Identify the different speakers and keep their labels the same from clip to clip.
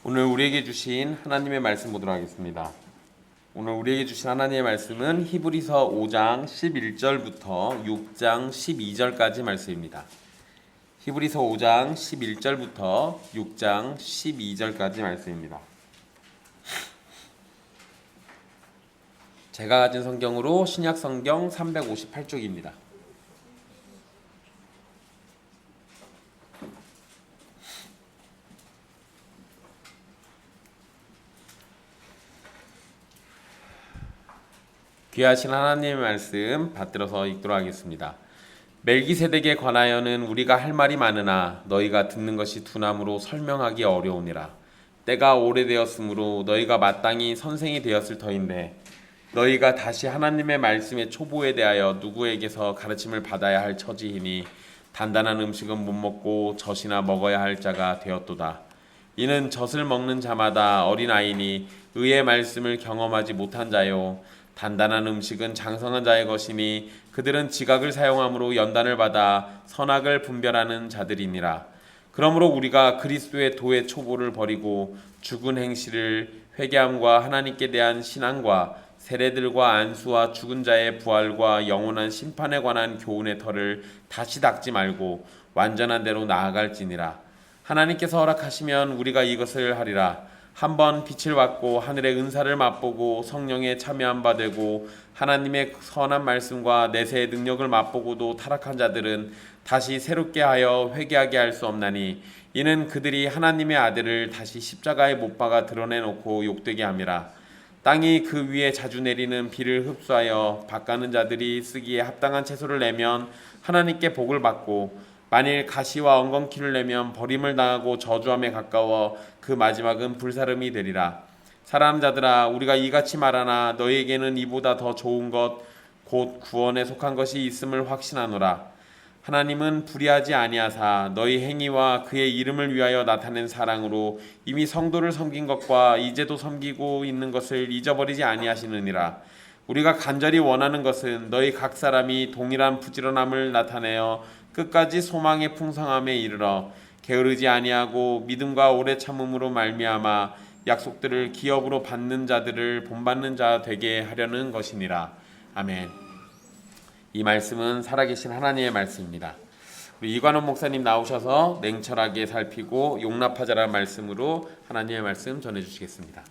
Speaker 1: 오늘 우리에게 주신 하나님의 말씀 보도록 하겠습니다. 오늘 우리에게 주신 하나님의 말씀은 히브리서 5장 11절부터 6장 12절까지 말씀입니다. 히브리서 5장 11절부터 6장 12절까지 말씀입니다. 제가 가진 성경으로 신약 성경 358쪽입니다. 귀하신 하나님의 말씀 받들어서 읽도록 하겠습니다. 멜기세덱에 관하여는 우리가 할 말이 많으나 너희가 듣는 것이 둔함으로 설명하기 어려우니라. 때가 오래되었으므로 너희가 마땅히 선생이 되었을 터인데 너희가 다시 하나님의 말씀의 초보에 대하여 누구에게서 가르침을 받아야 할 처지이니 단단한 음식은 못 먹고 젖이나 먹어야 할 자가 되었도다. 이는 젖을 먹는 자마다 어린아이니 의의 말씀을 경험하지 못한 자요 단단한 음식은 장성한 자의 것이니 그들은 지각을 사용함으로 연단을 받아 선악을 분별하는 자들이니라. 그러므로 우리가 그리스도의 도의 초보를 버리고 죽은 행실을 회개함과 하나님께 대한 신앙과 세례들과 안수와 죽은 자의 부활과 영원한 심판에 관한 교훈의 터를 다시 닦지 말고 완전한 대로 나아갈지니라. 하나님께서 허락하시면 우리가 이것을 하리라. 한번 빛을 받고 하늘의 은사를 맛보고 성령에 참여한 바 되고 하나님의 선한 말씀과 내세의 능력을 맛보고도 타락한 자들은 다시 새롭게 하여 회개하게 할 수 없나니 이는 그들이 하나님의 아들을 다시 십자가에 못 박아 드러내놓고 욕되게 함이라. 땅이 그 위에 자주 내리는 비를 흡수하여 밭가는 자들이 쓰기에 합당한 채소를 내면 하나님께 복을 받고 만일 가시와 엉겅퀴를 내면 버림을 당하고 저주함에 가까워 그 마지막은 불사름이 되리라. 사랑하는 자들아, 우리가 이같이 말하나 너희에게는 이보다 더 좋은 것 곧 구원에 속한 것이 있음을 확신하노라. 하나님은 불의하지 아니하사 너희 행위와 그의 이름을 위하여 나타낸 사랑으로 이미 성도를 섬긴 것과 이제도 섬기고 있는 것을 잊어버리지 아니하시느니라. 우리가 간절히 원하는 것은 너희 각 사람이 동일한 부지런함을 나타내어 끝까지 소망의 풍성함에 이르러 게으르지 아니하고 믿음과 오래 참음으로 말미암아 약속들을 기업으로 받는 자들을 본받는 자 되게 하려는 것이니라. 아멘. 이 말씀은 살아계신 하나님의 말씀입니다. 우리 이관원 목사님 나오셔서 냉철하게 살피고 용납하자라는 말씀으로 하나님의 말씀 전해주시겠습니다.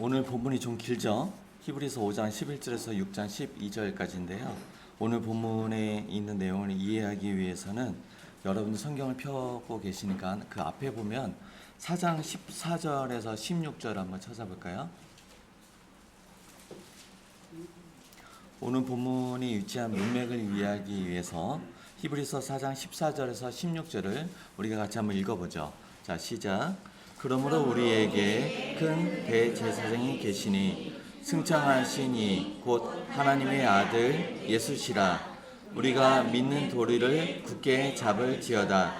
Speaker 2: 오늘 본문이 좀 길죠? 히브리서 5장 11절에서 6장 12절까지인데요. 오늘 본문에 있는 내용을 이해하기 위해서는 여러분 성경을 펴고 계시니까 그 앞에 보면 4장 14절에서 16절 한번 찾아볼까요? 오늘 본문이 유치한 문맥을 이해하기 위해서 히브리서 4장 14절에서 16절을 우리가 같이 한번 읽어보죠. 자, 시작. 그러므로 우리에게 큰 대제사장이 계시니 승천하신 이 곧 하나님의 아들 예수시라. 우리가 믿는 도리를 굳게 잡을지어다.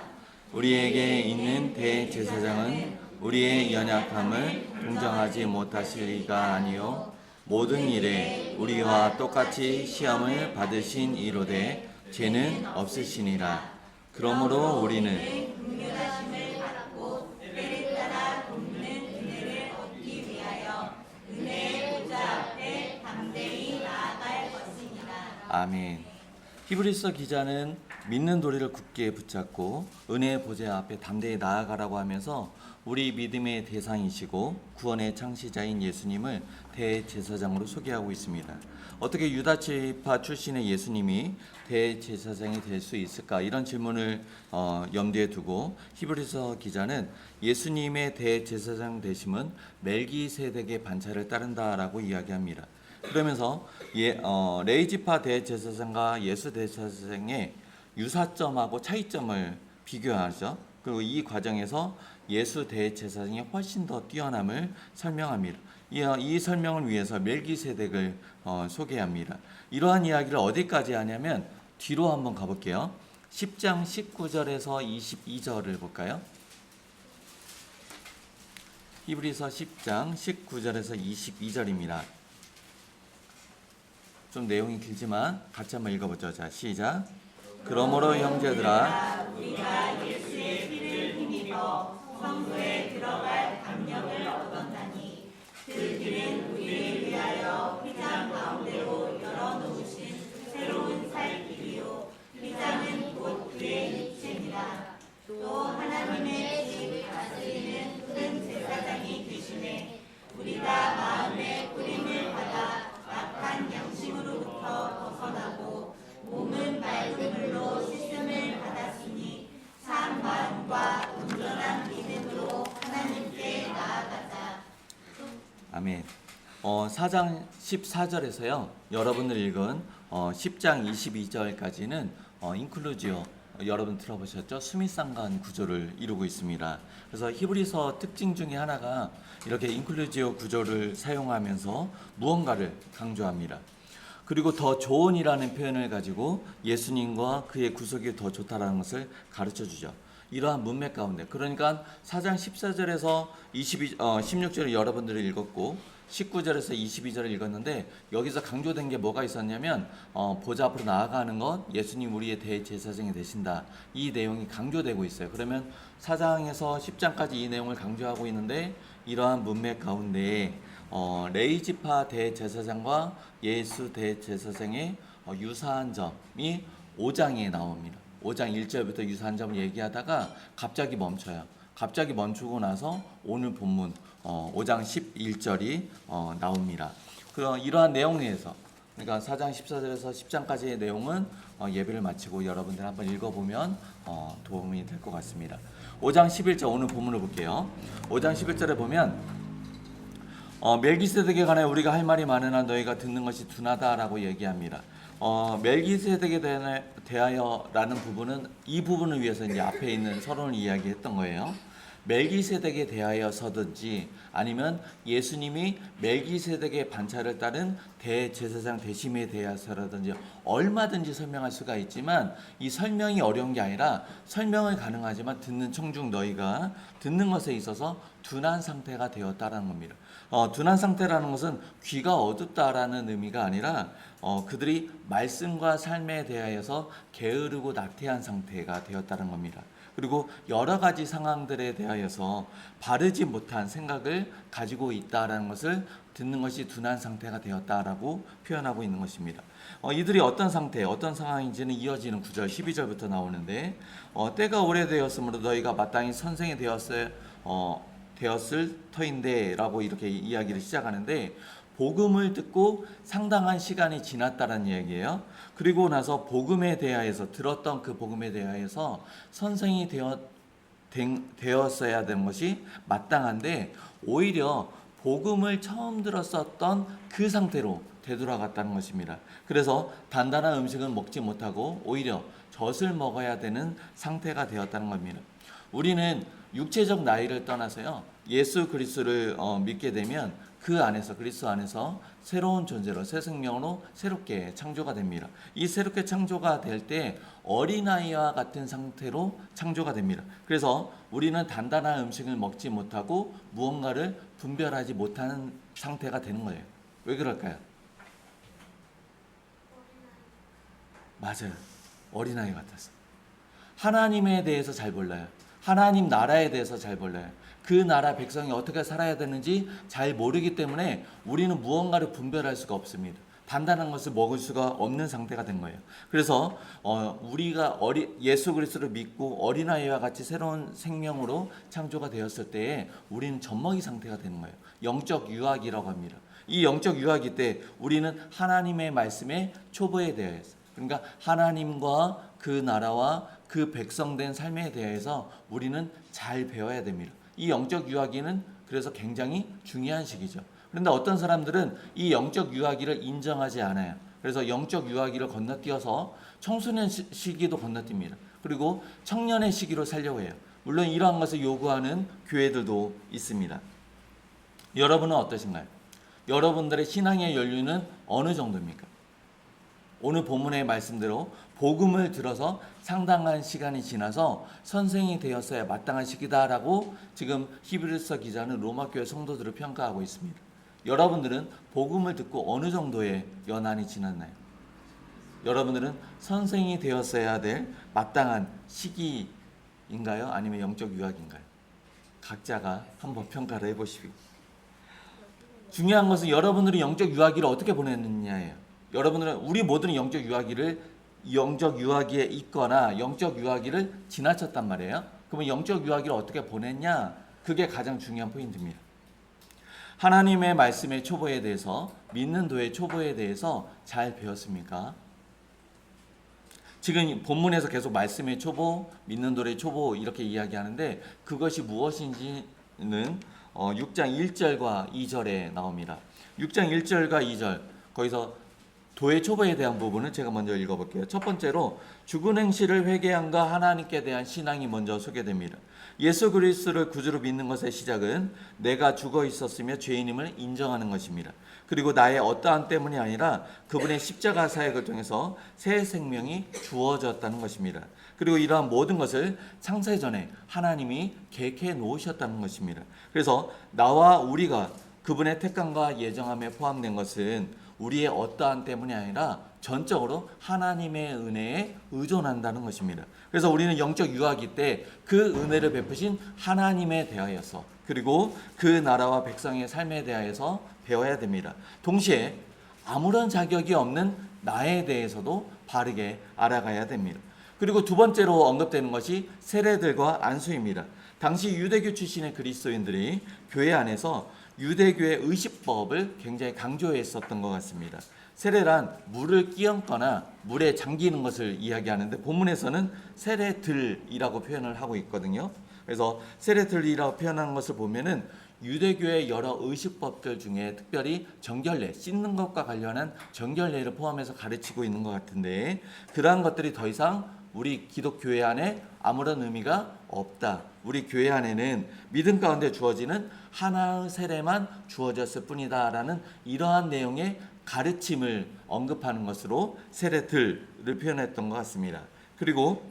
Speaker 2: 우리에게 있는 대제사장은 우리의 연약함을 동정하지 못하실 리가 아니요 모든 일에 우리와 똑같이 시험을 받으신 이로되 죄는 없으시니라. 그러므로 우리는 아멘. 히브리서 기자는 믿는 도리를 굳게 붙잡고 은혜의 보좌 앞에 담대히 나아가라고 하면서 우리 믿음의 대상이시고 구원의 창시자인 예수님을 대제사장으로 소개하고 있습니다. 어떻게 유다 지파 출신의 예수님이 대제사장이 될 수 있을까? 이런 질문을 염두에 두고 히브리서 기자는 예수님의 대제사장 되심은 멜기세덱의 반차를 따른다라고 이야기합니다. 그러면서 레위지파 대제사장과 예수 대제사장의 유사점하고 차이점을 비교하죠. 그리고 이 과정에서 예수 대제사장이 훨씬 더 뛰어남을 설명합니다. 이 설명을 위해서 멜기세덱을 소개합니다. 이러한 이야기를 어디까지 하냐면 뒤로 한번 가볼게요. 10장 19절에서 22절을 볼까요? 히브리서 10장 19절에서 22절입니다. 좀 내용이 길지만 같이 한번 읽어보죠. 자, 시작. 그러므로 형제들아,
Speaker 3: 우리가 예수의 피를 힘입어 성소에 들어갈 강력을 얻었나니 그 길은 우리를 위하여 휘장 가운데로 열어놓으신 새로운 살 길이요 휘장은 곧 그의 육체니라. 또 하나님의 집 다스리는 큰 제사장이 계시네 우리가 마음의 뿌림을 받아 악한 양심으로부터 벗어나고 몸은 맑은 물로 씻음을 받았으니 참 마음과 온전한 믿음으로 하나님께 나아가자.
Speaker 2: 아멘. 4장 14절에서요. 여러분들 읽은 10장 22절까지는 인클루지오 여러분 들어보셨죠? 수미상관 구조를 이루고 있습니다. 그래서 히브리서 특징 중에 하나가 이렇게 인클루지오 구조를 사용하면서 무언가를 강조합니다. 그리고 더 좋은이라는 표현을 가지고 예수님과 그의 구속이 더 좋다라는 것을 가르쳐 주죠. 이러한 문맥 가운데 그러니까 4장 14절에서 16절을 여러분들이 읽었고 19절에서 22절을 읽었는데 여기서 강조된 게 뭐가 있었냐면 보좌 앞으로 나아가는 것 예수님 우리의 대제사장이 되신다. 이 내용이 강조되고 있어요. 그러면 4장에서 10장까지 이 내용을 강조하고 있는데 이러한 문맥 가운데 레이지파 대제사장과 예수 대제사장의 유사한 점이 5장에 나옵니다. 5장 1절부터 유사한 점을 얘기하다가 갑자기 멈춰요. 갑자기 멈추고 나서 오늘 본문 5장 11절이 나옵니다. 그럼 이러한 내용에서 그러니까 4장 14절에서 10장까지의 내용은 예배를 마치고 여러분들 한번 읽어보면 도움이 될 것 같습니다. 5장 11절 오늘 본문을 볼게요. 5장 11절에 보면 멜기세덱에 관해 우리가 할 말이 많으나 너희가 듣는 것이 둔하다라고 얘기합니다. 멜기세덱에 대하여라는 부분은 이 부분을 위해서 이제 앞에 있는 서론을 이야기했던 거예요. 멜기세덱에 대하여서든지 아니면 예수님이 멜기세덱의 반차를 따른 대제사장 되심에 대해서라든지 얼마든지 설명할 수가 있지만 이 설명이 어려운 게 아니라 설명은 가능하지만 듣는 청중 너희가 듣는 것에 있어서 둔한 상태가 되었다라는 겁니다. 둔한 상태라는 것은 귀가 어둡다라는 의미가 아니라 그들이 말씀과 삶에 대하여서 게으르고 나태한 상태가 되었다는 겁니다. 그리고 여러 가지 상황들에 대하여서 바르지 못한 생각을 가지고 있다라는 것을 듣는 것이 둔한 상태가 되었다라고 표현하고 있는 것입니다. 이들이 어떤 상태, 어떤 상황인지는 이어지는 9절, 12절부터 나오는데 때가 오래되었으므로 너희가 마땅히 선생이 되었을 터인데 라고 이렇게 이야기를 시작하는데 복음을 듣고 상당한 시간이 지났다는 얘기예요. 그리고 나서 복음에 대하여서 들었던 그 복음에 대하여서 선생이 되었어야 되는 것이 마땅한데 오히려 복음을 처음 들었었던 그 상태로 되돌아갔다는 것입니다. 그래서 단단한 음식은 먹지 못하고 오히려 젖을 먹어야 되는 상태가 되었다는 겁니다. 우리는 육체적 나이를 떠나서요. 예수 그리스도를 믿게 되면 그 안에서 그리스도 안에서 새로운 존재로 새 생명으로 새롭게 창조가 됩니다. 이 새롭게 창조가 될 때 어린아이와 같은 상태로 창조가 됩니다. 그래서 우리는 단단한 음식을 먹지 못하고 무언가를 분별하지 못하는 상태가 되는 거예요. 왜 그럴까요? 맞아요. 어린아이 같아서. 하나님에 대해서 잘 몰라요. 하나님 나라에 대해서 잘 몰라요. 그 나라 백성이 어떻게 살아야 되는지 잘 모르기 때문에 우리는 무언가를 분별할 수가 없습니다. 단단한 것을 먹을 수가 없는 상태가 된 거예요. 그래서 우리가 예수 그리스도를 믿고 어린아이와 같이 새로운 생명으로 창조가 되었을 때에 우리는 젖먹이 상태가 되는 거예요. 영적 유아기라고 합니다. 이 영적 유아기 때 우리는 하나님의 말씀에 초보에 대해서 그러니까 하나님과 그 나라와 그 백성된 삶에 대해서 우리는 잘 배워야 됩니다. 이 영적 유아기는 그래서 굉장히 중요한 시기죠. 그런데 어떤 사람들은 이 영적 유아기를 인정하지 않아요. 그래서 영적 유아기를 건너뛰어서 청소년 시기도 건너뜁니다. 그리고 청년의 시기로 살려고 해요. 물론 이러한 것을 요구하는 교회들도 있습니다. 여러분은 어떠신가요? 여러분들의 신앙의 연륜은 어느 정도입니까? 오늘 본문의 말씀대로 복음을 들어서 상당한 시간이 지나서 선생이 되었어야 마땅한 시기다라고 지금 히브리서 기자는 로마교회 성도들을 평가하고 있습니다. 여러분들은 복음을 듣고 어느 정도의 연한이 지났나요? 여러분들은 선생이 되었어야 될 마땅한 시기인가요? 아니면 영적 유학인가요? 각자가 한번 평가를 해보시고, 중요한 것은 여러분들이 영적 유아기를 어떻게 보냈느냐예요. 여러분들은 우리 모두는 영적 유아기에 있거나 영적 유아기를 지나쳤단 말이에요. 그러면 영적 유아기를 어떻게 보냈냐? 그게 가장 중요한 포인트입니다. 하나님의 말씀의 초보에 대해서, 믿는 도의 초보에 대해서 잘 배웠습니까? 지금 본문에서 계속 말씀의 초보, 믿는 도의 초보 이렇게 이야기하는데 그것이 무엇인지는 6장 1절과 2절에 나옵니다. 6장 1절과 2절, 거기서 도의 초보에 대한 부분을 제가 먼저 읽어볼게요. 첫 번째로 죽은 행실을 회개함과 하나님께 대한 신앙이 먼저 소개됩니다. 예수 그리스도를 구주로 믿는 것의 시작은 내가 죽어 있었으며 죄인임을 인정하는 것입니다. 그리고 나의 어떠한 때문이 아니라 그분의 십자가 사역을 통해서 새 생명이 주어졌다는 것입니다. 그리고 이러한 모든 것을 창세 전에 하나님이 계획해 놓으셨다는 것입니다. 그래서 나와 우리가 그분의 택감과 예정함에 포함된 것은 우리의 어떠한 때문이 아니라 전적으로 하나님의 은혜에 의존한다는 것입니다. 그래서 우리는 영적 유아기 때 그 은혜를 베푸신 하나님에 대하여서, 그리고 그 나라와 백성의 삶에 대하여서 배워야 됩니다. 동시에 아무런 자격이 없는 나에 대해서도 바르게 알아가야 됩니다. 그리고 두 번째로 언급되는 것이 세례들과 안수입니다. 당시 유대교 출신의 그리스도인들이 교회 안에서 유대교의 의식법을 굉장히 강조했었던 것 같습니다. 세례란 물을 끼얹거나 물에 잠기는 것을 이야기하는데 본문에서는 세례들이라고 표현을 하고 있거든요. 그래서 세례들이라고 표현하는 것을 보면은 유대교의 여러 의식법들 중에 특별히 정결례, 씻는 것과 관련한 정결례를 포함해서 가르치고 있는 것 같은데, 그러한 것들이 더 이상 우리 기독교회 안에 아무런 의미가 없다. 우리 교회 안에는 믿음 가운데 주어지는 하나의 세례만 주어졌을 뿐이다라는 이러한 내용의 가르침을 언급하는 것으로 세례들을 표현했던 것 같습니다. 그리고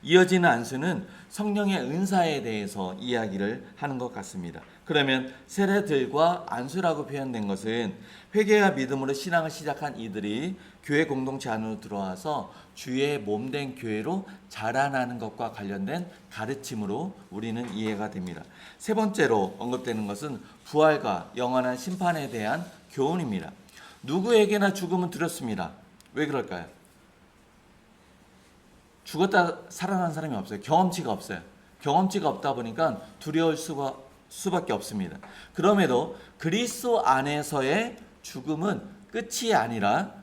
Speaker 2: 이어지는 안수는 성령의 은사에 대해서 이야기를 하는 것 같습니다. 그러면 세례들과 안수라고 표현된 것은 회개와 믿음으로 신앙을 시작한 이들이 교회 공동체 안으로 들어와서 주의 몸된 교회로 자라나는 것과 관련된 가르침으로 우리는 이해가 됩니다. 세 번째로 언급되는 것은 부활과 영원한 심판에 대한 교훈입니다. 누구에게나 죽음은 두렵습니다. 왜 그럴까요? 죽었다 살아난 사람이 없어요. 경험치가 없어요. 경험치가 없다 보니까 두려울 수밖에 없습니다. 그럼에도 그리스도 안에서의 죽음은 끝이 아니라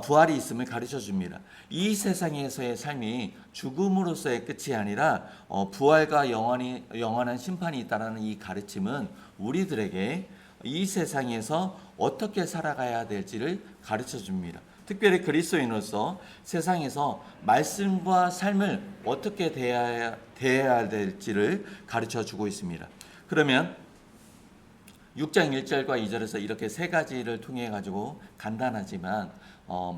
Speaker 2: 부활이 있음을 가르쳐 줍니다. 이 세상에서의 삶이 죽음으로서의 끝이 아니라 부활과 영원한 심판이 있다는 이 가르침은 우리들에게 이 세상에서 어떻게 살아가야 될지를 가르쳐 줍니다. 특별히 그리스도인으로서 세상에서 말씀과 삶을 어떻게 대해야 될지를 가르쳐 주고 있습니다. 그러면 6장 1절과 2절에서 이렇게 세 가지를 통해 가지고 간단하지만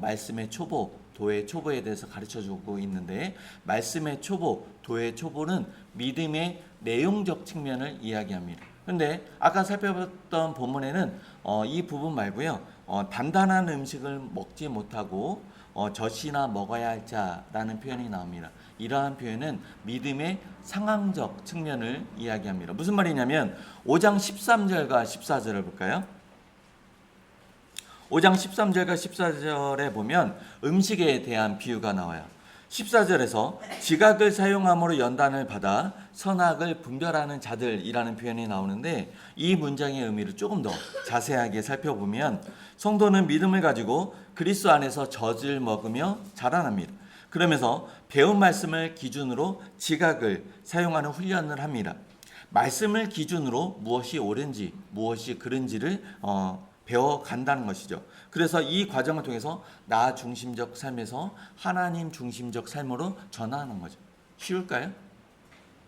Speaker 2: 말씀의 초보, 도의 초보에 대해서 가르쳐 주고 있는데, 말씀의 초보, 도의 초보는 믿음의 내용적 측면을 이야기합니다. 그런데 아까 살펴봤던 본문에는 이 부분 말고요, 단단한 음식을 먹지 못하고 젖이나 먹어야 할 자라는 표현이 나옵니다. 이러한 표현은 믿음의 상황적 측면을 이야기합니다. 무슨 말이냐면 5장 13절과 14절을 볼까요? 5장 13절과 14절에 보면 음식에 대한 비유가 나와요. 14절에서 지각을 사용함으로 연단을 받아 선악을 분별하는 자들이라는 표현이 나오는데, 이 문장의 의미를 조금 더 자세하게 살펴보면 성도는 믿음을 가지고 그리스도 안에서 젖을 먹으며 자라납니다. 그러면서 배운 말씀을 기준으로 지각을 사용하는 훈련을 합니다. 말씀을 기준으로 무엇이 옳은지 무엇이 그른지를 배워간다는 것이죠. 그래서 이 과정을 통해서 나 중심적 삶에서 하나님 중심적 삶으로 전환하는 거죠. 쉬울까요?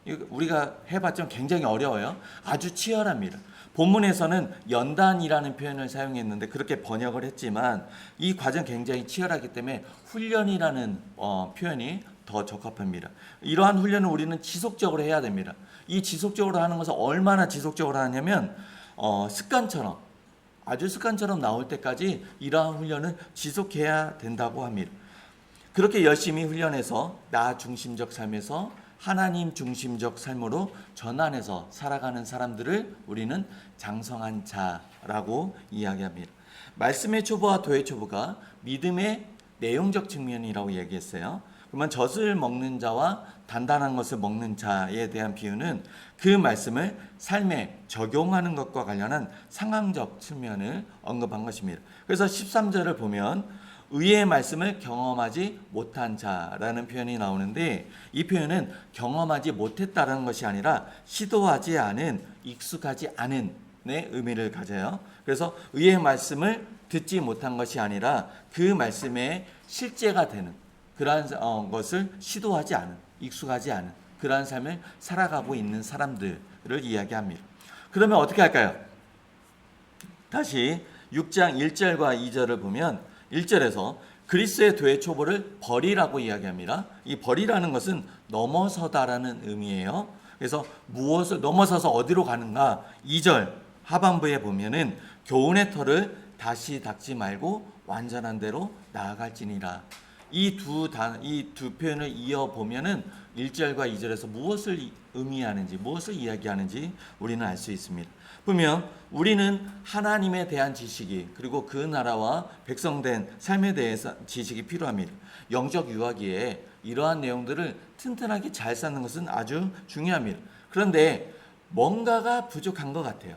Speaker 2: 이거 우리가 해봤지만 굉장히 어려워요. 아주 치열합니다. 본문에서는 연단이라는 표현을 사용했는데 그렇게 번역을 했지만 이 과정 굉장히 치열하기 때문에 훈련이라는 표현이 더 적합합니다. 이러한 훈련을 우리는 지속적으로 해야 됩니다. 이 지속적으로 하는 것을 얼마나 지속적으로 하냐면 습관처럼, 아주 습관처럼 나올 때까지 이러한 훈련을 지속해야 된다고 합니다. 그렇게 열심히 훈련해서 나 중심적 삶에서 하나님 중심적 삶으로 전환해서 살아가는 사람들을 우리는 장성한 자라고 이야기합니다. 말씀의 초보와 도의 초보가 믿음의 내용적 측면이라고 얘기했어요. 그러면 젖을 먹는 자와 단단한 것을 먹는 자에 대한 비유는 그 말씀을 삶에 적용하는 것과 관련한 상황적 측면을 언급한 것입니다. 그래서 13절을 보면 의의 말씀을 경험하지 못한 자라는 표현이 나오는데 이 표현은 경험하지 못했다는 것이 아니라 시도하지 않은, 익숙하지 않은 의 의미를 가져요. 그래서 의의 말씀을 듣지 못한 것이 아니라 그 말씀의 실제가 되는 그러한 것을 시도하지 않은, 익숙하지 않은 그러한 삶을 살아가고 있는 사람들을 이야기합니다. 그러면 어떻게 할까요? 다시 6장 1절과 2절을 보면 1절에서 그리스의 도의 초보를 버리라고 이야기합니다. 이 버리라는 것은 넘어서다라는 의미예요. 그래서 무엇을 넘어서서 어디로 가는가? 2절 하반부에 보면은 교훈의 털을 다시 닦지 말고 완전한 대로 나아갈지니라. 이 두 표현을 이어 보면은 1절과 2절에서 무엇을 의미하는지, 무엇을 이야기하는지 우리는 알 수 있습니다. 보면 우리는 하나님에 대한 지식이, 그리고 그 나라와 백성된 삶에 대해서 지식이 필요합니다. 영적 유아기에 이러한 내용들을 튼튼하게 잘 쌓는 것은 아주 중요합니다. 그런데 뭔가가 부족한 것 같아요.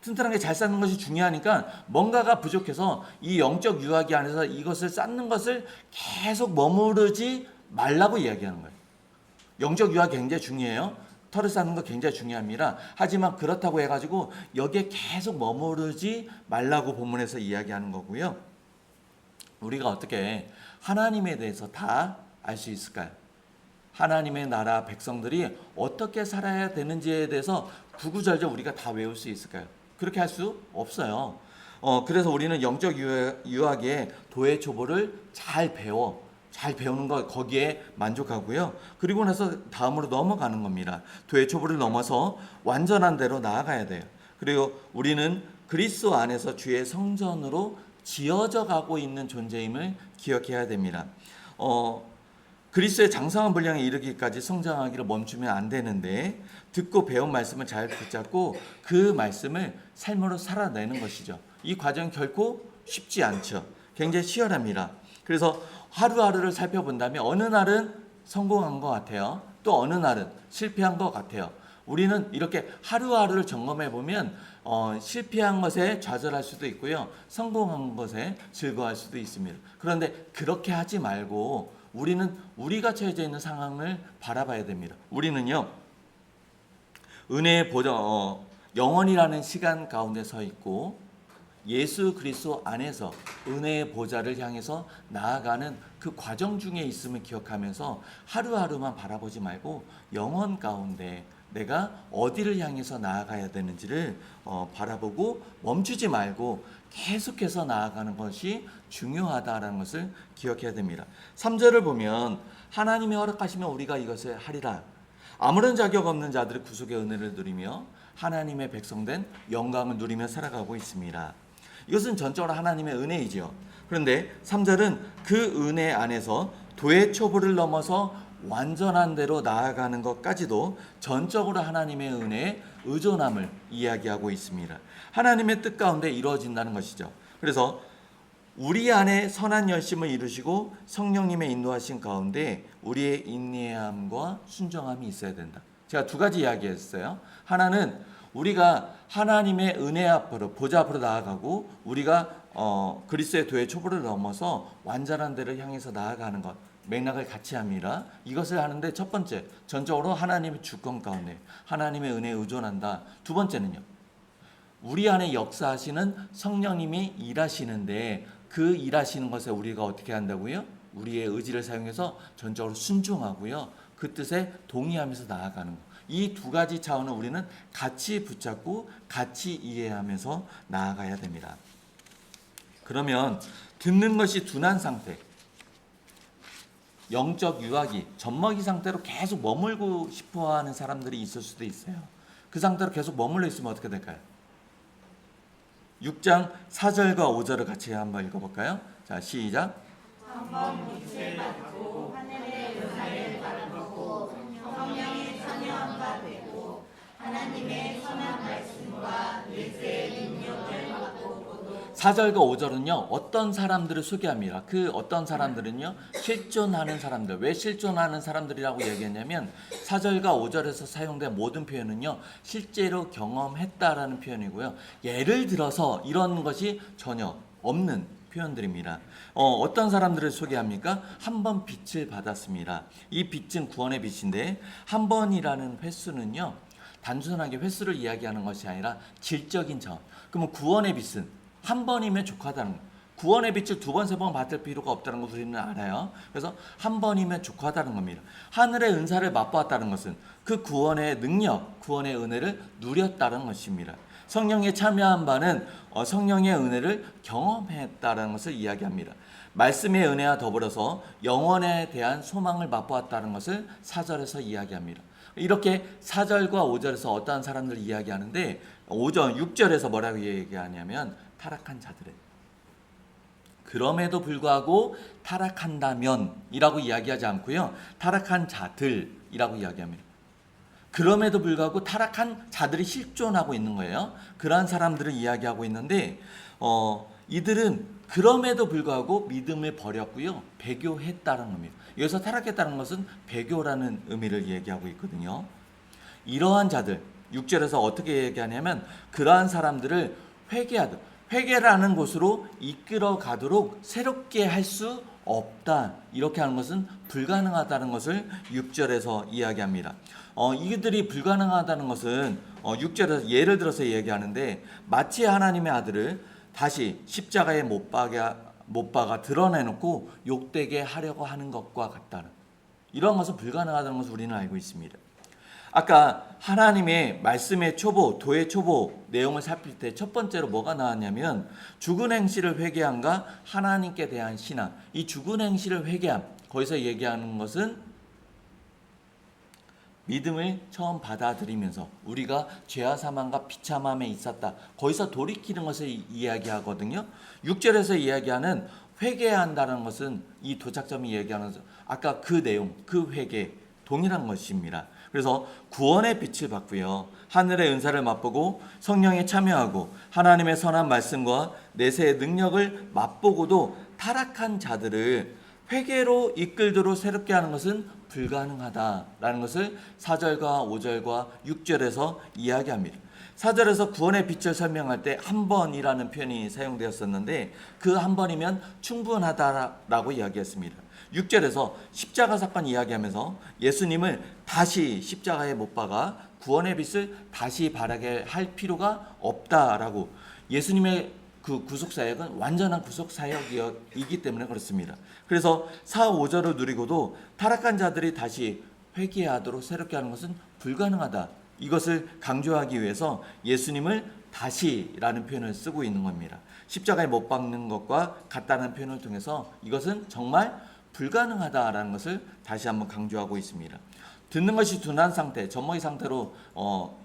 Speaker 2: 튼튼하게 잘 쌓는 것이 중요하니까 뭔가가 부족해서 이 영적 유아기 안에서 이것을 쌓는 것을 계속 머무르지 말라고 이야기하는 거예요. 영적 유아기 굉장히 중요해요. 털을 쌓는 거 굉장히 중요합니다. 하지만 그렇다고 해가지고 여기에 계속 머무르지 말라고 본문에서 이야기하는 거고요. 우리가 어떻게 하나님에 대해서 다 알 수 있을까요? 하나님의 나라 백성들이 어떻게 살아야 되는지에 대해서 구구절절 우리가 다 외울 수 있을까요? 그렇게 할 수 없어요. 그래서 우리는 영적 유학의 도의 초보를 잘 배우는 것, 거기에 만족하고요. 그리고 나서 다음으로 넘어가는 겁니다. 도의 초보를 넘어서 완전한 대로 나아가야 돼요. 그리고 우리는 그리스도 안에서 주의 성전으로 지어져 가고 있는 존재임을 기억해야 됩니다. 그리스도의 장성한 분량에 이르기까지 성장하기를 멈추면 안 되는데 듣고 배운 말씀을 잘 붙잡고 그 말씀을 삶으로 살아내는 것이죠. 이 과정 결코 쉽지 않죠. 굉장히 치열합니다. 그래서 하루하루를 살펴본다면 어느 날은 성공한 것 같아요. 또 어느 날은 실패한 것 같아요. 우리는 이렇게 하루하루를 점검해 보면 실패한 것에 좌절할 수도 있고요. 성공한 것에 즐거워할 수도 있습니다. 그런데 그렇게 하지 말고 우리는 우리가 처해져 있는 상황을 바라봐야 됩니다. 우리는요, 은혜의 보좌, 영원이라는 시간 가운데 서 있고 예수 그리스도 안에서 은혜의 보좌를 향해서 나아가는 그 과정 중에 있음을 기억하면서 하루하루만 바라보지 말고 영원 가운데 내가 어디를 향해서 나아가야 되는지를 바라보고 멈추지 말고 계속해서 나아가는 것이 중요하다라는 것을 기억해야 됩니다. 3절을 보면 하나님이 허락하시면 우리가 이것을 하리라. 아무런 자격 없는 자들이 구속의 은혜를 누리며 하나님의 백성된 영광을 누리며 살아가고 있습니다. 이것은 전적으로 하나님의 은혜이죠. 그런데 3절은 그 은혜 안에서 도의 초보를 넘어서 완전한 대로 나아가는 것까지도 전적으로 하나님의 은혜에 의존함을 이야기하고 있습니다. 하나님의 뜻 가운데 이루어진다는 것이죠. 그래서 우리 안에 선한 열심을 이루시고 성령님의 인도하신 가운데 우리의 인내함과 순종함이 있어야 된다. 제가 두 가지 이야기했어요. 하나는 우리가 하나님의 은혜 앞으로, 보좌 앞으로 나아가고 우리가 그리스도의 도의 초보를 넘어서 완전한 데를 향해서 나아가는 것, 맥락을 같이 합니다. 이것을 하는데 첫 번째, 전적으로 하나님의 주권 가운데 하나님의 은혜에 의존한다. 두 번째는요, 우리 안에 역사하시는 성령님이 일하시는데 그 일하시는 것에 우리가 어떻게 한다고요? 우리의 의지를 사용해서 전적으로 순종하고요. 그 뜻에 동의하면서 나아가는 것. 이 두 가지 차원을 우리는 같이 붙잡고 같이 이해하면서 나아가야 됩니다. 그러면 듣는 것이 둔한 상태, 영적 유아기, 젖먹이 상태로 계속 머물고 싶어하는 사람들이 있을 수도 있어요. 그 상태로 계속 머물러 있으면 어떻게 될까요? 6장 4절과 5절을 같이 한번 읽어볼까요? 자, 시작.
Speaker 3: 한번 빛을 받고 하늘의 은사를 바라보고 성령의 참여함과 되고 하나님의 선한 말씀과 예수의 능력을 맛보고도
Speaker 2: 4절과 5절은요 어떤 사람들을 소개합니다. 그 어떤 사람들은요 실존하는 사람들. 왜 실존하는 사람들이라고 얘기했냐면 4절과 5절에서 사용된 모든 표현은요 실제로 경험했다라는 표현이고요. 예를 들어서 이런 것이 전혀 없는 표현들입니다. 어떤 사람들을 소개합니까? 한 번 빛을 받았습니다. 이 빛은 구원의 빛인데 한 번이라는 횟수는요 단순하게 횟수를 이야기하는 것이 아니라 질적인 차원. 그러면 구원의 빛은 한 번이면 족하다는 거예요. 구원의 빛을 두 번, 세 번 받을 필요가 없다는 걸 우리는 알아요. 그래서 한 번이면 족하다는 겁니다. 하늘의 은사를 맛보았다는 것은 그 구원의 능력, 구원의 은혜를 누렸다는 것입니다. 성령에 참여한 바는 성령의 은혜를 경험했다는 것을 이야기합니다. 말씀의 은혜와 더불어서 영원에 대한 소망을 맛보았다는 것을 4절에서 이야기합니다. 이렇게 4절과 5절에서 어떠한 사람들을 이야기하는데 6절에서 뭐라고 얘기하냐면 타락한 자들의 그럼에도 불구하고 타락한다면 이라고 이야기하지 않고요. 타락한 자들이라고 이야기합니다. 그럼에도 불구하고 타락한 자들이 실존하고 있는 거예요. 그러한 사람들을 이야기하고 있는데 이들은 그럼에도 불구하고 믿음을 버렸고요. 배교했다는 겁니다. 여기서 타락했다는 것은 배교라는 의미를 얘기하고 있거든요. 이러한 자들 6절에서 어떻게 얘기하냐면 그러한 사람들을 회개라는 곳으로 이끌어 가도록 새롭게 할 수 없다. 이렇게 하는 것은 불가능하다는 것을 6절에서 이야기합니다. 이들이 불가능하다는 것은 6절에서 예를 들어서 얘기하는데 마치 하나님의 아들을 다시 십자가에 못 박아 드러내놓고 욕되게 하려고 하는 것과 같다는 이런 것은 불가능하다는 것을 우리는 알고 있습니다. 아까 하나님의 말씀의 초보, 도의 초보 내용을 살필 때 첫 번째로 뭐가 나왔냐면 죽은 행실을 회개함과 하나님께 대한 신앙. 이 죽은 행실을 회개함, 거기서 얘기하는 것은 믿음을 처음 받아들이면서 우리가 죄와 사망과 비참함에 있었다. 거기서 돌이키는 것을 이야기하거든요. 6절에서 이야기하는 회개한다는 것은 이 도착점이 얘기하는 아까 그 내용, 그 회개 동일한 것입니다. 그래서 구원의 빛을 받고요. 하늘의 은사를 맛보고 성령에 참여하고 하나님의 선한 말씀과 내세의 능력을 맛보고도 타락한 자들을 회개로 이끌도록 새롭게 하는 것은 불가능하다라는 것을 4절과 5절과 6절에서 이야기합니다. 4절에서 구원의 빛을 설명할 때 한 번이라는 표현이 사용되었었는데 그 한 번이면 충분하다라고 이야기했습니다. 6절에서 십자가 사건 이야기하면서 예수님을 다시 십자가에 못 박아 구원의 빛을 다시 바라게 할 필요가 없다라고 예수님의 그 구속사역은 완전한 구속사역이기 때문에 그렇습니다. 그래서 4, 5절을 누리고도 타락한 자들이 다시 회개하도록 새롭게 하는 것은 불가능하다. 이것을 강조하기 위해서 예수님을 다시라는 표현을 쓰고 있는 겁니다. 십자가에 못 박는 것과 같다는 표현을 통해서 이것은 정말 불가능하다라는 것을 다시 한번 강조하고 있습니다. 듣는 것이 둔한 상태, 젖먹이 상태로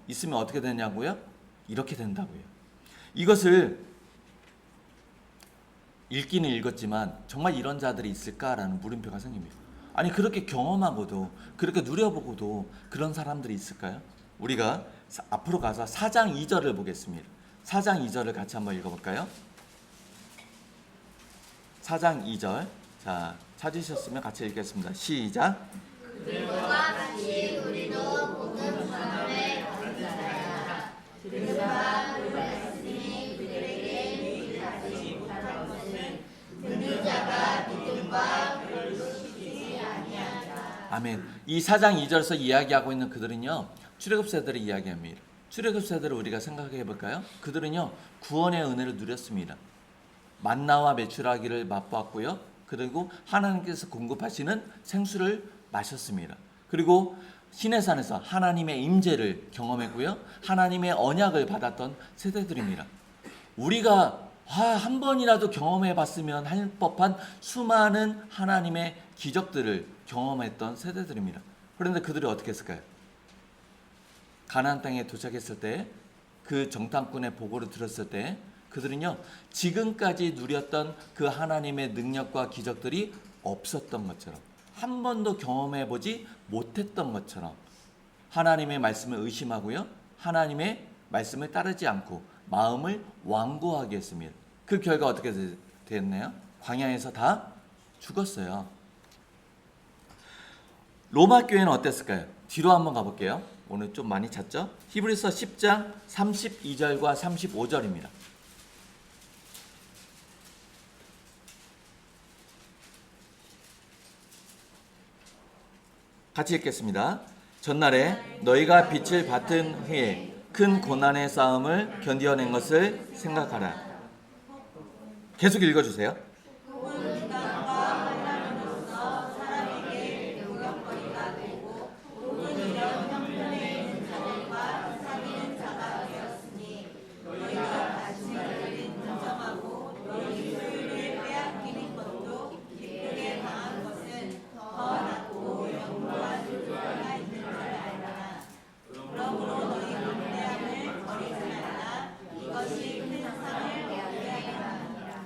Speaker 2: 있으면 어떻게 되냐고요? 이렇게 된다고요. 이것을 읽기는 읽었지만 정말 이런 자들이 있을까라는 물음표가 생깁니다. 아니 그렇게 경험하고도 그렇게 누려보고도 그런 사람들이 있을까요? 우리가 앞으로 가서 4장 2절을 보겠습니다. 4장 2절을 같이 한번 읽어볼까요? 4장 2절 자 찾으셨으면 같이 읽겠습니다. 시작.
Speaker 3: 그들과 같이 우리도 모든 사람의 같은 자야. 그들과 그 말씀이 그들에게 이르지 못한 것은 듣는 자가 믿음과 별로 쉽지 아니하다.
Speaker 2: 아멘. 이 4장 2절에서 이야기하고 있는 그들은요 출애굽 세대를 이야기합니다. 출애굽 세대를 우리가 생각해 볼까요? 그들은요 구원의 은혜를 누렸습니다. 만나와 메추라기를 맛보았고요. 그리고 하나님께서 공급하시는 생수를 마셨습니다. 그리고 시내산에서 하나님의 임재를 경험했고요. 하나님의 언약을 받았던 세대들입니다. 우리가 한 번이라도 경험해 봤으면 할 법한 수많은 하나님의 기적들을 경험했던 세대들입니다. 그런데 그들이 어떻게 했을까요? 가나안 땅에 도착했을 때, 그 정탐꾼의 보고를 들었을 때 그들은요, 지금까지 누렸던 그 하나님의 능력과 기적들이 없었던 것처럼, 한 번도 경험해 보지 못했던 것처럼 하나님의 말씀을 의심하고요, 하나님의 말씀을 따르지 않고 마음을 완고하게 했습니다. 그 결과 어떻게 됐나요? 광야에서 다 죽었어요. 로마 교회는 어땠을까요? 뒤로 한번 가볼게요. 오늘 좀 많이 잤죠? 히브리서 10장 32절과 35절입니다. 같이 읽겠습니다. 전날에 너희가 빛을 받은 후에 큰 고난의 싸움을 견디어낸 것을 생각하라. 계속 읽어주세요.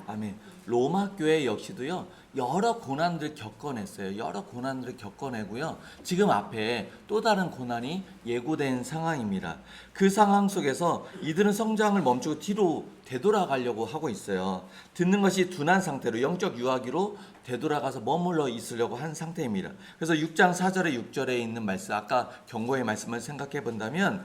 Speaker 2: 아멘. 로마 교회 역시도요, 여러 고난들을 겪어냈어요. 여러 고난들을 겪어내고요, 지금 앞에 또 다른 고난이 예고된 상황입니다. 그 상황 속에서 이들은 성장을 멈추고 뒤로 되돌아가려고 하고 있어요. 듣는 것이 둔한 상태로 영적 유아기로 되돌아가서 머물러 있으려고 한 상태입니다. 그래서 6장 4절에 6절에 있는 말씀, 아까 경고의 말씀을 생각해 본다면,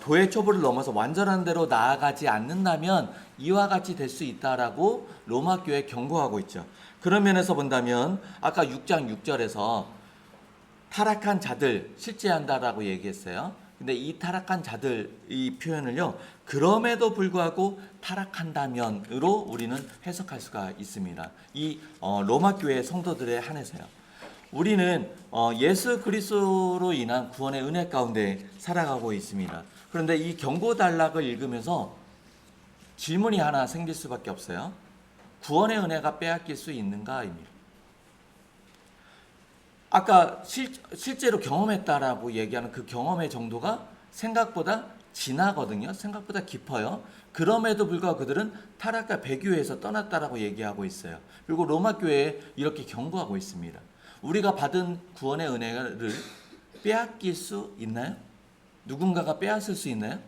Speaker 2: 도의 초보를 넘어서 완전한 대로 나아가지 않는다면 이와 같이 될 수 있다라고 로마 교회 경고하고 있죠. 그런 면에서 본다면 아까 6장 6절에서 타락한 자들 실제한다라고 얘기했어요. 근데 이 타락한 자들 이 표현을요, 그럼에도 불구하고 타락한다면으로 우리는 해석할 수가 있습니다. 이 로마 교회 성도들에 한해서요. 우리는 예수 그리스도로 인한 구원의 은혜 가운데 살아가고 있습니다. 그런데 이 경고 단락을 읽으면서 질문이 하나 생길 수밖에 없어요. 구원의 은혜가 빼앗길 수 있는가입니다. 아까 실제로 경험했다라고 얘기하는 그 경험의 정도가 생각보다 진하거든요. 생각보다 깊어요. 그럼에도 불구하고 그들은 타락과 배교에서 떠났다라고 얘기하고 있어요. 그리고 로마 교회에 이렇게 경고하고 있습니다. 우리가 받은 구원의 은혜를 빼앗길 수 있나요? 누군가가 빼앗을 수 있나요?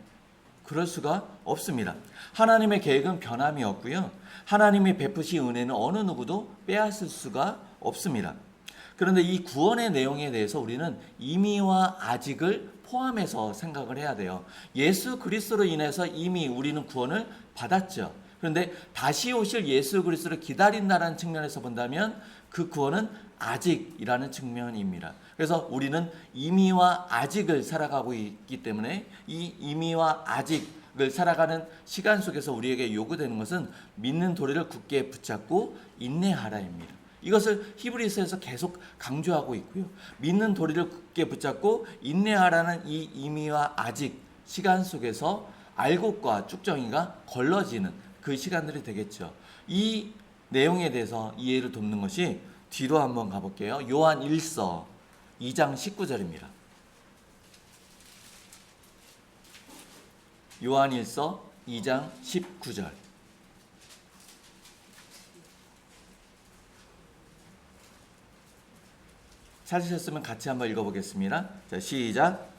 Speaker 2: 그럴 수가 없습니다. 하나님의 계획은 변함이 없고요, 하나님이 베푸신 은혜는 어느 누구도 빼앗을 수가 없습니다. 그런데 이 구원의 내용에 대해서 우리는 이미와 아직을 포함해서 생각을 해야 돼요. 예수 그리스도로 인해서 이미 우리는 구원을 받았죠. 그런데 다시 오실 예수 그리스도를 기다린다는 측면에서 본다면 그 구원은 아직이라는 측면입니다. 그래서 우리는 이미와 아직을 살아가고 있기 때문에 이 이미와 아직을 살아가는 시간 속에서 우리에게 요구되는 것은 믿는 도리를 굳게 붙잡고 인내하라입니다. 이것을 히브리서에서 계속 강조하고 있고요, 믿는 도리를 굳게 붙잡고 인내하라는 이 이미와 아직 시간 속에서 알곡과 쭉정이가 걸러지는 그 시간들이 되겠죠. 이 내용에 대해서 이해를 돕는 것이 뒤로 한번 가볼게요. 요한 1서 2장 19절입니다. 요한 1서 2장 19절. 찾으셨으면 같이 한번 읽어보겠습니다. 자, 시작.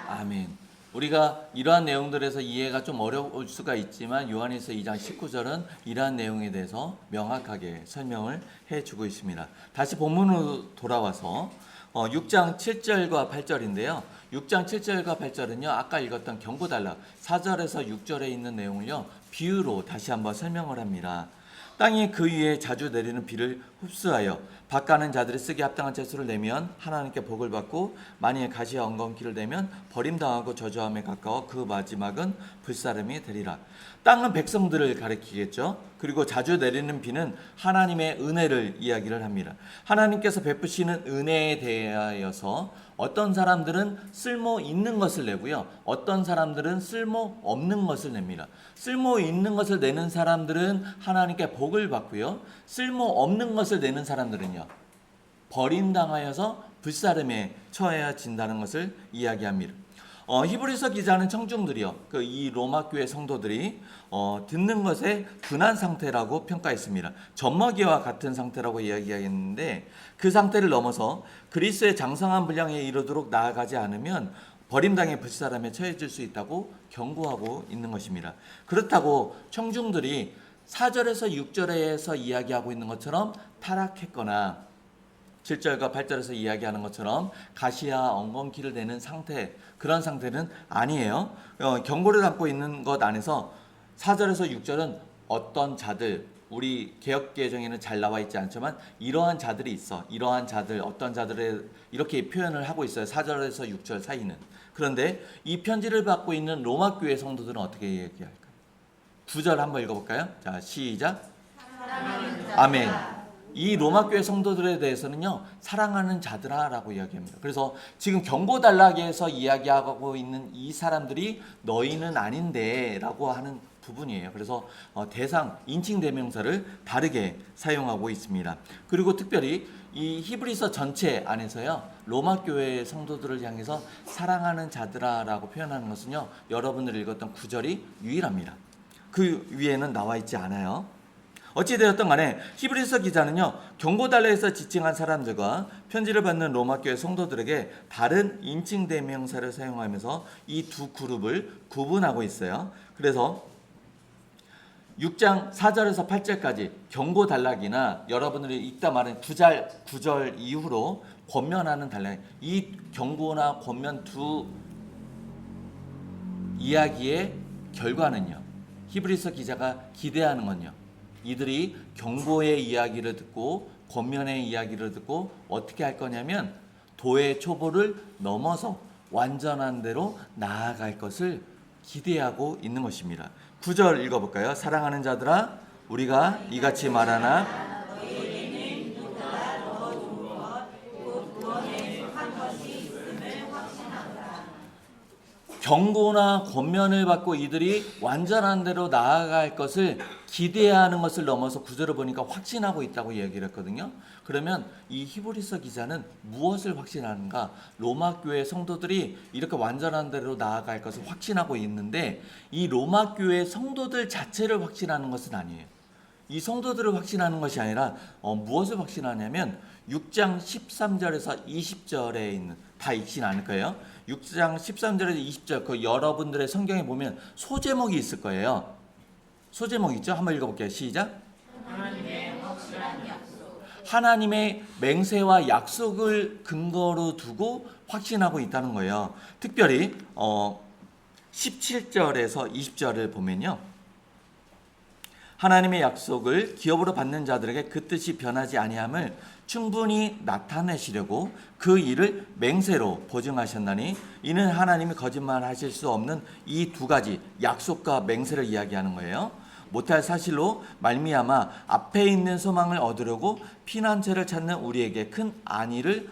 Speaker 2: 아멘. 우리가 이러한 내용들에서 이해가 좀 어려울 수가 있지만 요한일서 2장 19절은 이러한 내용에 대해서 명확하게 설명을 해주고 있습니다. 다시 본문으로 돌아와서 6장 7절과 8절인데요. 6장 7절과 8절은요, 아까 읽었던 경고단락 4절에서 6절에 있는 내용을요 비유로 다시 한번 설명을 합니다. 땅이 그 위에 자주 내리는 비를 흡수하여 밭가는 자들이 쓰기 합당한 채소를 내면 하나님께 복을 받고, 만일 가시와 엉겅퀴를 내면 버림당하고 저주함에 가까워 그 마지막은 불사름이 되리라. 땅은 백성들을 가리키겠죠. 그리고 자주 내리는 비는 하나님의 은혜를 이야기를 합니다. 하나님께서 베푸시는 은혜에 대하여서 어떤 사람들은 쓸모 있는 것을 내고요, 어떤 사람들은 쓸모 없는 것을 냅니다. 쓸모 있는 것을 내는 사람들은 하나님께 복을 받고요, 쓸모 없는 것을 내는 사람들은요, 버림당하여서 불사름에 처해진다는 것을 이야기합니다. 히브리서 기자는 청중들이요, 이 로마 교회 성도들이 듣는 것에 둔한 상태라고 평가했습니다. 젖먹이와 같은 상태라고 이야기하겠는데, 그 상태를 넘어서 그리스도의 장성한 분량에 이르도록 나아가지 않으면 버림당해 불사람에 처해질 수 있다고 경고하고 있는 것입니다. 그렇다고 청중들이 4절에서 6절에서 이야기하고 있는 것처럼 타락했거나 7절과 8절에서 이야기하는 것처럼 가시와 엉겅퀴를 내는 상태, 그런 상태는 아니에요. 경고를 담고 있는 것 안에서 4절에서 6절은 어떤 자들, 우리 개역개정에는 잘 나와 있지 않지만 이러한 자들이 있어, 이러한 자들, 어떤 자들을 이렇게 표현을 하고 있어요. 4절에서 6절 사이는. 그런데 이 편지를 받고 있는 로마 교회 성도들은 어떻게 얘기할까요? 9절 한번 읽어볼까요? 자, 시작. 아멘. 이 로마 교회 성도들에 대해서는요, 사랑하는 자들아라고 이야기합니다. 그래서 지금 경고단락에서 이야기하고 있는 이 사람들이 너희는 아닌데라고 하는 부분이에요. 그래서 대상, 인칭 대명사를 다르게 사용하고 있습니다. 그리고 특별히 이 히브리서 전체 안에서요, 로마 교회 성도들을 향해서 사랑하는 자들아라고 표현하는 것은요, 여러분들이 읽었던 9절이 유일합니다. 그 위에는 나와 있지 않아요. 어찌되었든 간에 히브리서 기자는요, 경고단락에서 지칭한 사람들과 편지를 받는 로마 교회 성도들에게 다른 인칭 대명사를 사용하면서 이 두 그룹을 구분하고 있어요. 그래서 6장 4절에서 8절까지 경고단락이나 여러분들이 읽다 말한 9절 이후로 권면하는 단락, 이 경고나 권면 두 이야기의 결과는요, 히브리서 기자가 기대하는 건요, 이들이 경고의 이야기를 듣고 권면의 이야기를 듣고 어떻게 할 거냐면 도의 초보를 넘어서 완전한 대로 나아갈 것을 기대하고 있는 것입니다. 9절 읽어볼까요? 사랑하는 자들아, 우리가 이같이 말하나 경고나 권면을 받고 이들이 완전한 대로 나아갈 것을 기대하는 것을 넘어서 9절을 보니까 확신하고 있다고 얘기를 했거든요. 그러면 이 히브리서 기자는 무엇을 확신하는가? 로마 교회 성도들이 이렇게 완전한 대로 나아갈 것을 확신하고 있는데, 이 로마 교회 성도들 자체를 확신하는 것은 아니에요. 이 성도들을 확신하는 것이 아니라 무엇을 확신하냐면 6장 13절에서 20절에 있는, 다 읽진 않을 거예요. 6장 13절에서 20절, 그 여러분들의 성경에 보면 소제목이 있을 거예요. 소제목 있죠? 한번 읽어볼게요. 시작. 하나님의 확실한 약속. 하나님의 맹세와 약속을 근거로 두고 확신하고 있다는 거예요. 특별히 17절에서 20절을 보면요, 하나님의 약속을 기업으로 받는 자들에게 그 뜻이 변하지 아니함을 충분히 나타내시려고 그 일을 맹세로 보증하셨나니, 이는 하나님이 거짓말하실 수 없는 이 두 가지 약속과 맹세를 이야기하는 거예요. 못할 사실로 말미암아 앞에 있는 소망을 얻으려고 피난처를 찾는 우리에게 큰 안위를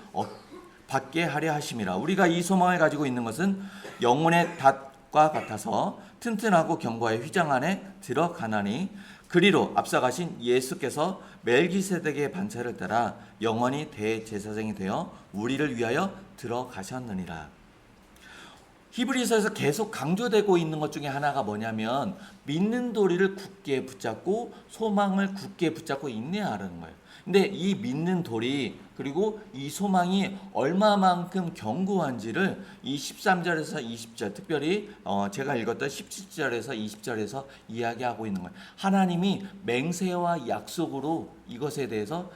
Speaker 2: 받게 하려 하심이라. 우리가 이 소망을 가지고 있는 것은 영혼의 닷과 같아서 튼튼하고 견고의 휘장 안에 들어가나니, 그리로 앞서가신 예수께서 멜기세덱의 반차를 따라 영원히 대제사장이 되어 우리를 위하여 들어가셨느니라. 히브리서에서 계속 강조되고 있는 것 중에 하나가 뭐냐면 믿는 도리를 굳게 붙잡고 소망을 굳게 붙잡고 인내하라는 거예요. 근데 이 믿는 도리 그리고 이 소망이 얼마만큼 견고한지를 이 13절에서 20절, 특별히 제가 읽었던 17절에서 20절에서 이야기하고 있는 거예요. 하나님이 맹세와 약속으로 이것에 대해서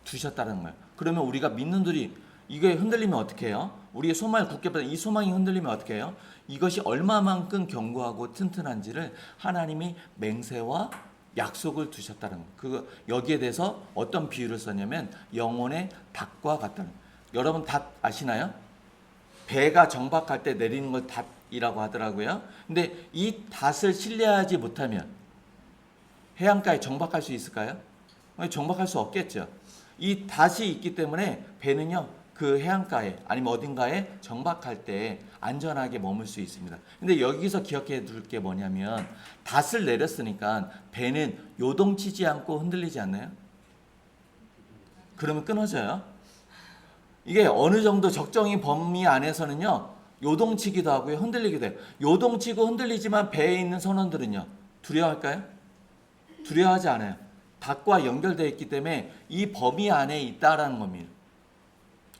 Speaker 2: 두셨다는 거예요. 그러면 우리가 믿는 도리, 이게 흔들리면 어떻게 해요? 우리의 소망을 굳게 받아 이 소망이 흔들리면 어떻게 해요? 이것이 얼마만큼 견고하고 튼튼한지를 하나님이 맹세와 약속을 두셨다는 거. 여기에 대해서 어떤 비유를 썼냐면 영혼의 닷과 같다는. 여러분 닷 아시나요? 배가 정박할 때 내리는 걸 닷이라고 하더라고요. 근데 이 닷을 신뢰하지 못하면 해안가에 정박할 수 있을까요? 정박할 수 없겠죠. 이 닷이 있기 때문에 배는요 그 해안가에 아니면 어딘가에 정박할 때 안전하게 머물 수 있습니다. 근데 여기서 기억해 둘 게 뭐냐면 닷을 내렸으니까 배는 요동치지 않고 흔들리지 않나요? 그러면 끊어져요. 이게 어느 정도 적정인 범위 안에서는요 요동치기도 하고요 흔들리기도 해요. 요동치고 흔들리지만 배에 있는 선원들은요 두려워할까요? 두려워하지 않아요. 닷과 연결되어 있기 때문에 이 범위 안에 있다라는 겁니다.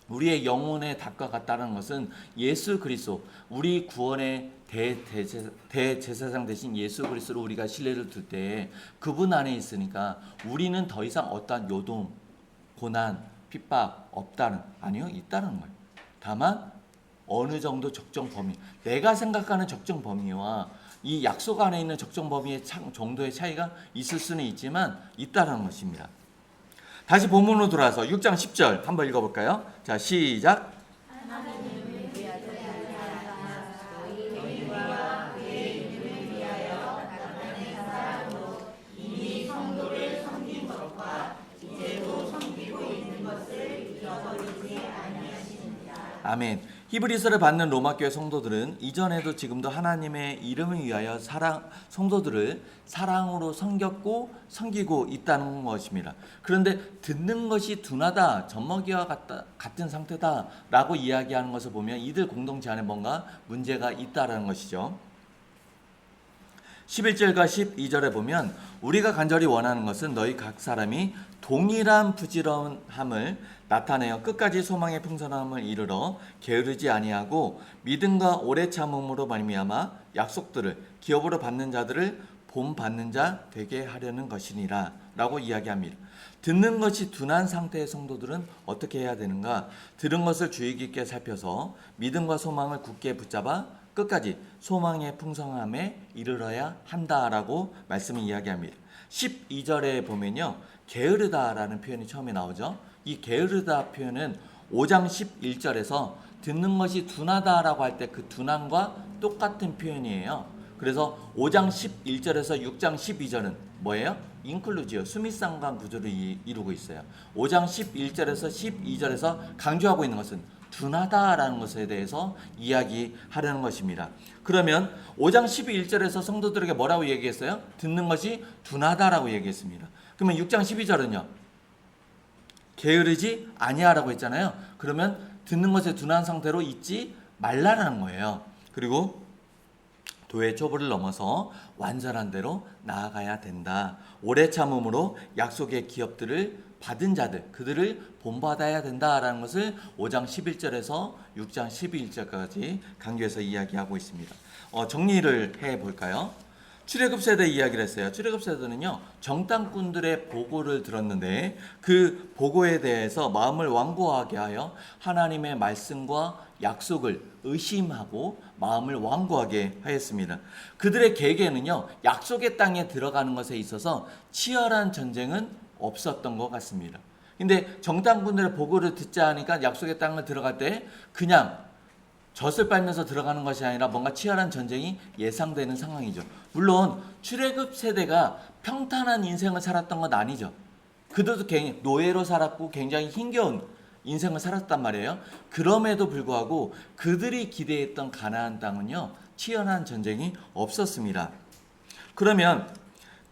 Speaker 2: 우리의 영혼의 닷과 같다는 것은 예수 그리스도, 우리 구원의 대제사장 되신 예수 그리스도로 우리가 신뢰를 둘 때 그분 안에 있으니까 우리는 더 이상 어떠한 요동, 고난, 핍박 없다는, 아니요 있다는 거예요. 다만 어느 정도 적정 범위, 내가 생각하는 적정 범위와 이 약속 안에 있는 적정 범위의 정도의 차이가 있을 수는 있지만 있다는 것입니다. 다시 본문으로 돌아와서 6장 10절 한번 읽어볼까요? 자, 시작. 아멘. 히브리서를 받는 로마교회 성도들은 이전에도 지금도 하나님의 이름을 위하여 성도들을 사랑으로 섬기고 있다는 것입니다. 그런데 듣는 것이 둔하다, 젖먹이와 같은 상태다라고 이야기하는 것을 보면 이들 공동체 안에 뭔가 문제가 있다라는 것이죠. 11절과 12절에 보면 우리가 간절히 원하는 것은 너희 각 사람이 동일한 부지런함을 나타내어 끝까지 소망의 풍성함을 이르러 게으르지 아니하고 믿음과 오래 참음으로 말미암아 약속들을 기업으로 받는 자들을 본받는 자 되게 하려는 것이니라 라고 이야기합니다. 듣는 것이 둔한 상태의 성도들은 어떻게 해야 되는가? 들은 것을 주의 깊게 살펴서 믿음과 소망을 굳게 붙잡아 끝까지 소망의 풍성함에 이르러야 한다라고 말씀을 이야기합니다. 12절에 보면요 게으르다라는 표현이 처음에 나오죠. 이 게으르다 표현은 5장 11절에서 듣는 것이 둔하다라고 할 때 그 둔함과 똑같은 표현이에요. 그래서 5장 11절에서 6장 12절은 뭐예요? 인클루지어, 수미상관 구조를 이루고 있어요. 5장 11절에서 12절에서 강조하고 있는 것은 둔하다라는 것에 대해서 이야기하려는 것입니다. 그러면 5장 12절에서 성도들에게 뭐라고 얘기했어요? 듣는 것이 둔하다라고 얘기했습니다. 그러면 6장 12절은요? 게으르지 아니하라고 했잖아요. 그러면 듣는 것에 둔한 상태로 있지 말라라는 거예요. 그리고 도의 초보를 넘어서 완전한 대로 나아가야 된다. 오래 참음으로 약속의 기업들을 받은 자들, 그들을 본받아야 된다라는 것을 5장 11절에서 6장 12절까지 강조해서 이야기하고 있습니다. 정리를 해볼까요? 출애굽 세대 이야기를 했어요. 출애굽 세대는요 정탐꾼들의 보고를 들었는데 그 보고에 대해서 마음을 완고하게 하여 하나님의 말씀과 약속을 의심하고 마음을 완고하게 하였습니다. 그들의 계획에는요 약속의 땅에 들어가는 것에 있어서 치열한 전쟁은 없었던 것 같습니다. 근데 정탐꾼들의 보고를 듣자 하니까 약속의 땅을 들어갈 때 그냥 젖을 빨면서 들어가는 것이 아니라 뭔가 치열한 전쟁이 예상되는 상황이죠. 물론 출애굽 세대가 평탄한 인생을 살았던 건 아니죠. 그들도 노예로 살았고 굉장히 힘겨운 인생을 살았단 말이에요. 그럼에도 불구하고 그들이 기대했던 가나안 땅은요 치열한 전쟁이 없었습니다. 그러면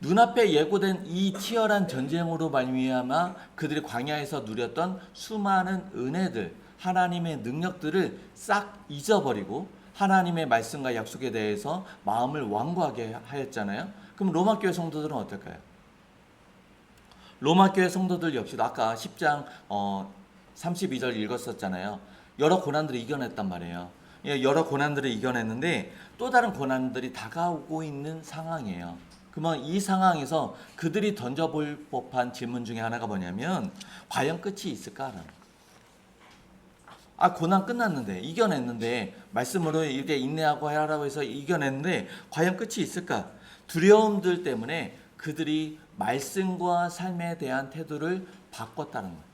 Speaker 2: 눈앞에 예고된 이 치열한 전쟁으로 말미암아 그들이 광야에서 누렸던 수많은 은혜들, 하나님의 능력들을 싹 잊어버리고 하나님의 말씀과 약속에 대해서 마음을 완고하게 하였잖아요. 그럼 로마교회 성도들은 어떨까요? 로마교회 성도들 역시도 아까 10장 32절 읽었었잖아요. 여러 고난들을 이겨냈단 말이에요. 여러 고난들을 이겨냈는데 또 다른 고난들이 다가오고 있는 상황이에요. 그러면 이 상황에서 그들이 던져볼 법한 질문 중에 하나가 뭐냐면 과연 끝이 있을까라는. 고난 끝났는데, 이겨냈는데, 말씀으로 이렇게 인내하고 하라고 해서 이겨냈는데 과연 끝이 있을까? 두려움들 때문에 그들이 말씀과 삶에 대한 태도를 바꿨다는 거예요.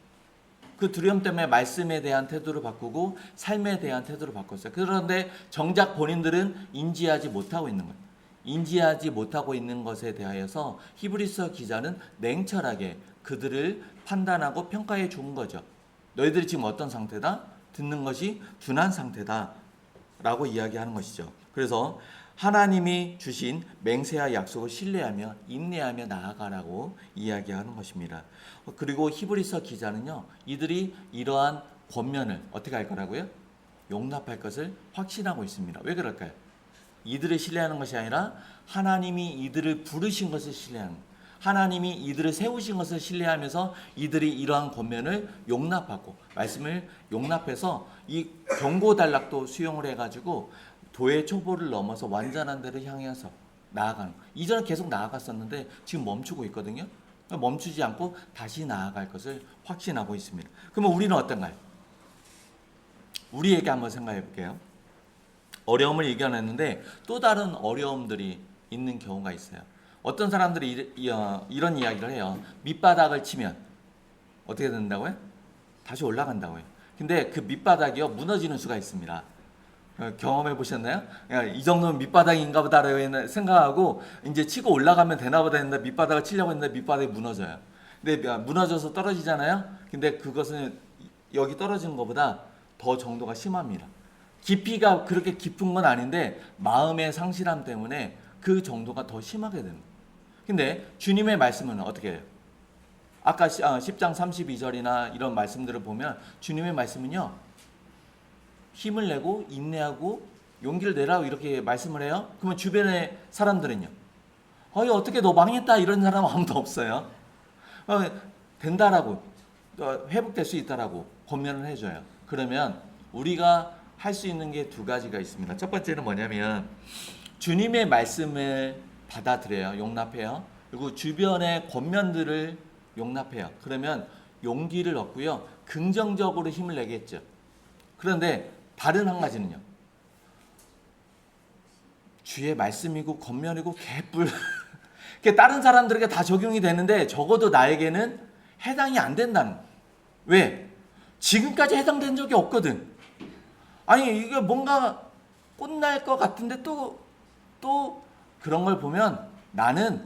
Speaker 2: 그 두려움 때문에 말씀에 대한 태도를 바꾸고 삶에 대한 태도를 바꿨어요. 그런데 정작 본인들은 인지하지 못하고 있는 거예요. 인지하지 못하고 있는 것에 대하여서 히브리서 기자는 냉철하게 그들을 판단하고 평가해 준 거죠. 너희들이 지금 어떤 상태다? 듣는 것이 둔한 상태다 라고 이야기하는 것이죠. 그래서 하나님이 주신 맹세와 약속을 신뢰하며 인내하며 나아가라고 이야기하는 것입니다. 그리고 히브리서 기자는요, 이들이 이러한 권면을 어떻게 할 거라고요? 용납할 것을 확신하고 있습니다. 왜 그럴까요? 이들을 신뢰하는 것이 아니라 하나님이 이들을 부르신 것을 신뢰하는 거예요. 하나님이 이들을 세우신 것을 신뢰하면서 이들이 이러한 권면을 용납하고 말씀을 용납해서 이 경고단락도 수용을 해가지고 도의 초보를 넘어서 완전한 데를 향해서 나아가는 거예요. 이전에 계속 나아갔었는데 지금 멈추고 있거든요. 멈추지 않고 다시 나아갈 것을 확신하고 있습니다. 그러면 우리는 어떤가요? 우리에게 한번 생각해 볼게요. 어려움을 이겨냈는데 또 다른 어려움들이 있는 경우가 있어요. 어떤 사람들이 이런 이야기를 해요. 밑바닥을 치면 어떻게 된다고요? 다시 올라간다고요. 근데 그 밑바닥이요, 무너지는 수가 있습니다. 경험해 보셨나요? 이 정도면 밑바닥인가 보다라고 생각하고 이제 치고 올라가면 되나 보다 했는데 밑바닥을 치려고 했는데 밑바닥이 무너져요. 근데 무너져서 떨어지잖아요. 근데 그것은 여기 떨어지는 것보다 더 정도가 심합니다. 깊이가 그렇게 깊은 건 아닌데 마음의 상실함 때문에 그 정도가 더 심하게 됩니다. 근데 주님의 말씀은 어떻게 해요? 아까 10장 32절이나 이런 말씀들을 보면 주님의 말씀은요, 힘을 내고 인내하고 용기를 내라고 이렇게 말씀을 해요. 그러면 주변의 사람들은요, 어떻게 너 망했다 이런 사람 아무도 없어요. 된다라고, 회복될 수 있다라고 권면을 해줘요. 그러면 우리가 할 수 있는 게 두 가지가 있습니다. 첫 번째는 뭐냐면 주님의 말씀을 받아들여요. 용납해요. 그리고 주변의 권면들을 용납해요. 그러면 용기를 얻고요, 긍정적으로 힘을 내겠죠. 그런데 다른 한 가지는요, 주의 말씀이고 권면이고 개뿔 다른 사람들에게 다 적용이 되는데 적어도 나에게는 해당이 안 된다는 거예요. 왜? 지금까지 해당된 적이 없거든. 아니 이게 뭔가 꽃날 것 같은데 또 그런 걸 보면 나는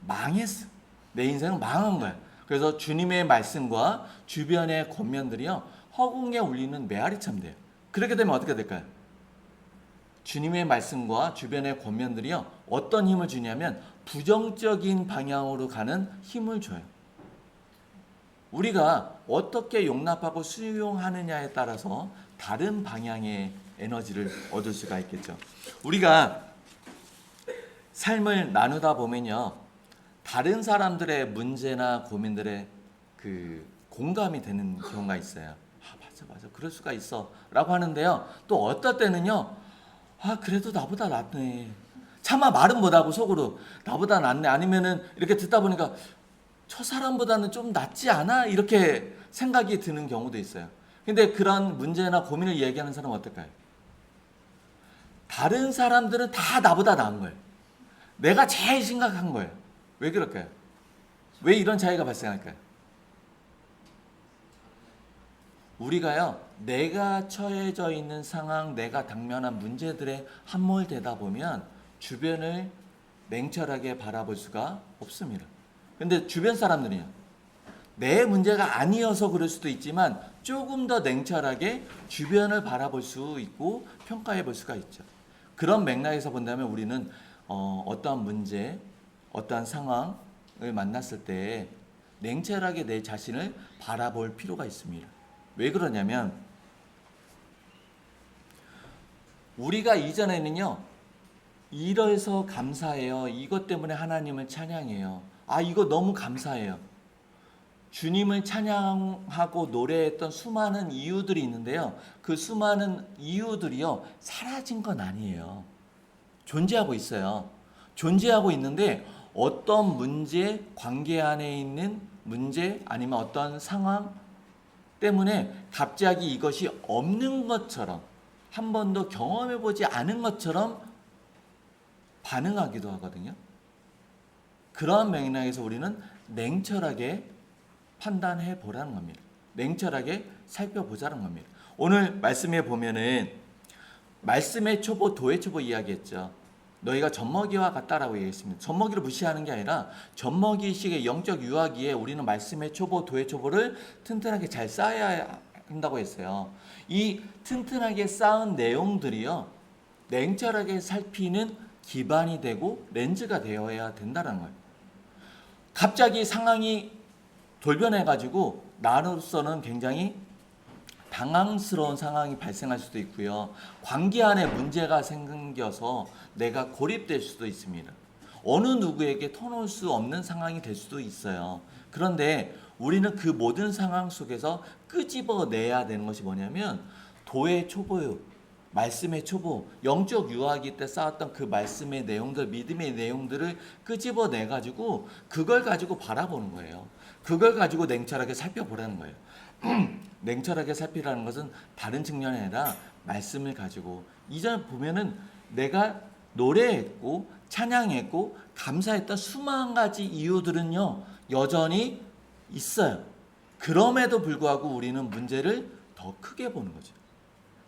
Speaker 2: 망했어. 내 인생은 망한 거야. 그래서 주님의 말씀과 주변의 권면들이요, 허공에 울리는 메아리처럼 돼요. 그렇게 되면 어떻게 될까요? 주님의 말씀과 주변의 권면들이요, 어떤 힘을 주냐면 부정적인 방향으로 가는 힘을 줘요. 우리가 어떻게 용납하고 수용하느냐에 따라서 다른 방향의 에너지를 얻을 수가 있겠죠. 우리가 삶을 나누다 보면요, 다른 사람들의 문제나 고민들에 공감이 되는 경우가 있어요. 맞아 그럴 수가 있어 라고 하는데요, 또 어떨 때는요, 그래도 나보다 낫네, 차마 말은 못하고 속으로 나보다 낫네, 아니면은 이렇게 듣다 보니까 저 사람보다는 좀 낫지 않아? 이렇게 생각이 드는 경우도 있어요. 근데 그런 문제나 고민을 얘기하는 사람은 어떨까요? 다른 사람들은 다 나보다 나은 거예요. 내가 제일 심각한 거예요. 왜 그럴까요? 왜 이런 차이가 발생할까요? 우리가요, 내가 처해져 있는 상황, 내가 당면한 문제들에 함몰되다 보면 주변을 냉철하게 바라볼 수가 없습니다. 근데 주변 사람들이요, 내 문제가 아니어서 그럴 수도 있지만 조금 더 냉철하게 주변을 바라볼 수 있고 평가해 볼 수가 있죠. 그런 맥락에서 본다면 우리는 어떠한 문제, 어떠한 상황을 만났을 때 냉철하게 내 자신을 바라볼 필요가 있습니다. 왜 그러냐면 우리가 이전에는요, 이래서 감사해요, 이것 때문에 하나님을 찬양해요, 이거 너무 감사해요, 주님을 찬양하고 노래했던 수많은 이유들이 있는데요, 그 수많은 이유들이요, 사라진 건 아니에요. 존재하고 있어요. 존재하고 있는데 어떤 문제, 관계 안에 있는 문제, 아니면 어떤 상황, 때문에 갑자기 이것이 없는 것처럼, 한 번도 경험해보지 않은 것처럼 반응하기도 하거든요. 그러한 맥락에서 우리는 냉철하게 판단해 보라는 겁니다. 냉철하게 살펴보자는 겁니다. 오늘 말씀에 보면은 말씀의 초보, 도의 초보 이야기했죠. 너희가 젖먹이와 같다라고 얘기했습니다. 젖먹이를 무시하는 게 아니라 젖먹이식의 영적 유아기에 우리는 말씀의 초보, 도의 초보를 튼튼하게 잘 쌓아야 한다고 했어요. 이 튼튼하게 쌓은 내용들이요, 냉철하게 살피는 기반이 되고 렌즈가 되어야 된다는 거예요. 갑자기 상황이 돌변해가지고 나로서는 굉장히 당황스러운 상황이 발생할 수도 있고요. 관계 안에 문제가 생겨서 내가 고립될 수도 있습니다. 어느 누구에게 터놓을 수 없는 상황이 될 수도 있어요. 그런데 우리는 그 모든 상황 속에서 끄집어내야 되는 것이 뭐냐면 도의 초보요, 말씀의 초보, 영적 유아기 때 쌓았던 그 말씀의 내용들, 믿음의 내용들을 끄집어내가지고 그걸 가지고 바라보는 거예요. 그걸 가지고 냉철하게 살펴보라는 거예요. 냉철하게 살피라는 것은 다른 측면이 아니라 말씀을 가지고, 이전 보면은 내가 노래했고 찬양했고 감사했던 수만 가지 이유들은요 여전히 있어요. 그럼에도 불구하고 우리는 문제를 더 크게 보는 거죠.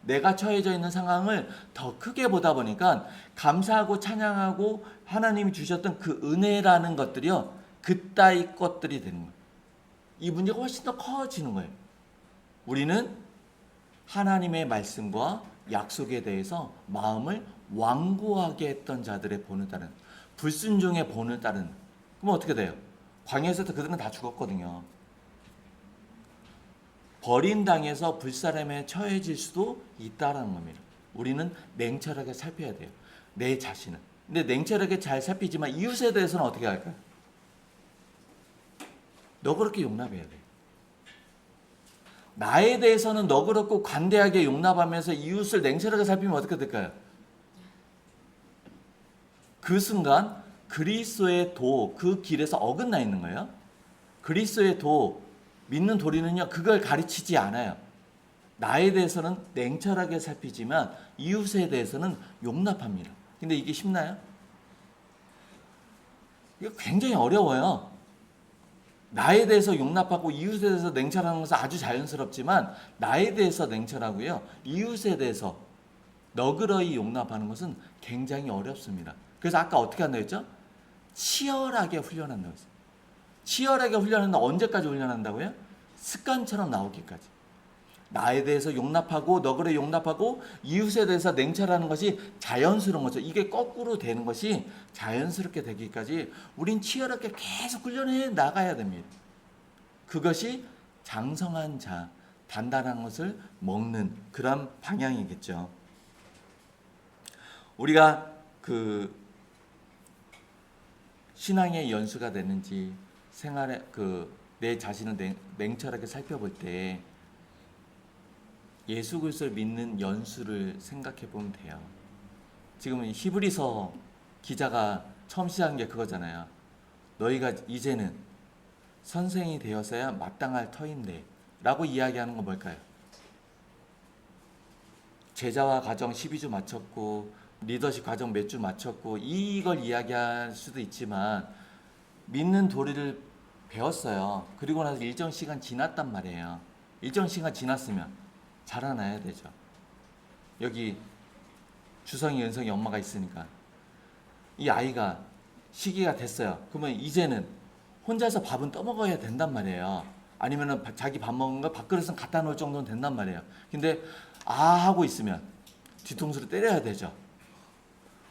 Speaker 2: 내가 처해져 있는 상황을 더 크게 보다 보니까 감사하고 찬양하고 하나님이 주셨던 그 은혜라는 것들이요 그따위 것들이 되는 거예요. 이 문제가 훨씬 더 커지는 거예요. 우리는 하나님의 말씀과 약속에 대해서 마음을 완고하게 했던 자들의 본을 따른, 불순종의 본을 따른, 그럼 어떻게 돼요? 광야에서도 그들은 다 죽었거든요. 버림당해서 불사람에 처해질 수도 있다라는 겁니다. 우리는 냉철하게 살펴야 돼요. 내 자신은. 근데 냉철하게 잘 살피지만 이웃에 대해서는 어떻게 할까요? 너그럽게 용납해야 돼요. 나에 대해서는 너그럽고 관대하게 용납하면서 이웃을 냉철하게 살피면 어떻게 될까요? 그 순간 그리스도의 도, 그 길에서 어긋나 있는 거예요. 그리스도의 도, 믿는 도리는요 그걸 가르치지 않아요. 나에 대해서는 냉철하게 살피지만 이웃에 대해서는 용납합니다. 근데 이게 쉽나요? 이거 굉장히 어려워요. 나에 대해서 용납하고 이웃에 대해서 냉철하는 것은 아주 자연스럽지만 나에 대해서 냉철하고요 이웃에 대해서 너그러이 용납하는 것은 굉장히 어렵습니다. 그래서 아까 어떻게 한다고 했죠? 치열하게 훈련한다고 했어요. 치열하게 훈련한다. 언제까지 훈련한다고요? 습관처럼 나오기까지. 나에 대해서 용납하고 너그러이 용납하고 이웃에 대해서 냉철하는 것이 자연스러운 거죠. 이게 거꾸로 되는 것이 자연스럽게 되기까지 우린 치열하게 계속 훈련해 나가야 됩니다. 그것이 장성한 자, 단단한 것을 먹는 그런 방향이겠죠. 우리가 그 신앙의 연수가 됐는지 생활에 내 자신을 냉철하게 살펴볼 때 예수 그리스도를 믿는 연수를 생각해 보면 돼요. 지금 히브리서 기자가 처음 시작한 게 그거잖아요. 너희가 이제는 선생이 되었어야 마땅할 터인데 라고 이야기하는 건 뭘까요? 제자와 가정 12주 마쳤고 리더십 과정 몇 주 마쳤고 이걸 이야기할 수도 있지만 믿는 도리를 배웠어요. 그리고 나서 일정 시간 지났단 말이에요. 일정 시간 지났으면 자라나야 되죠. 여기 주성이, 은성이 엄마가 있으니까 이 아이가 시기가 됐어요. 그러면 이제는 혼자서 밥은 떠먹어야 된단 말이에요. 아니면 자기 밥 먹은 거 밥그릇은 갖다 놓을 정도는 된단 말이에요. 근데 하고 있으면 뒤통수를 때려야 되죠.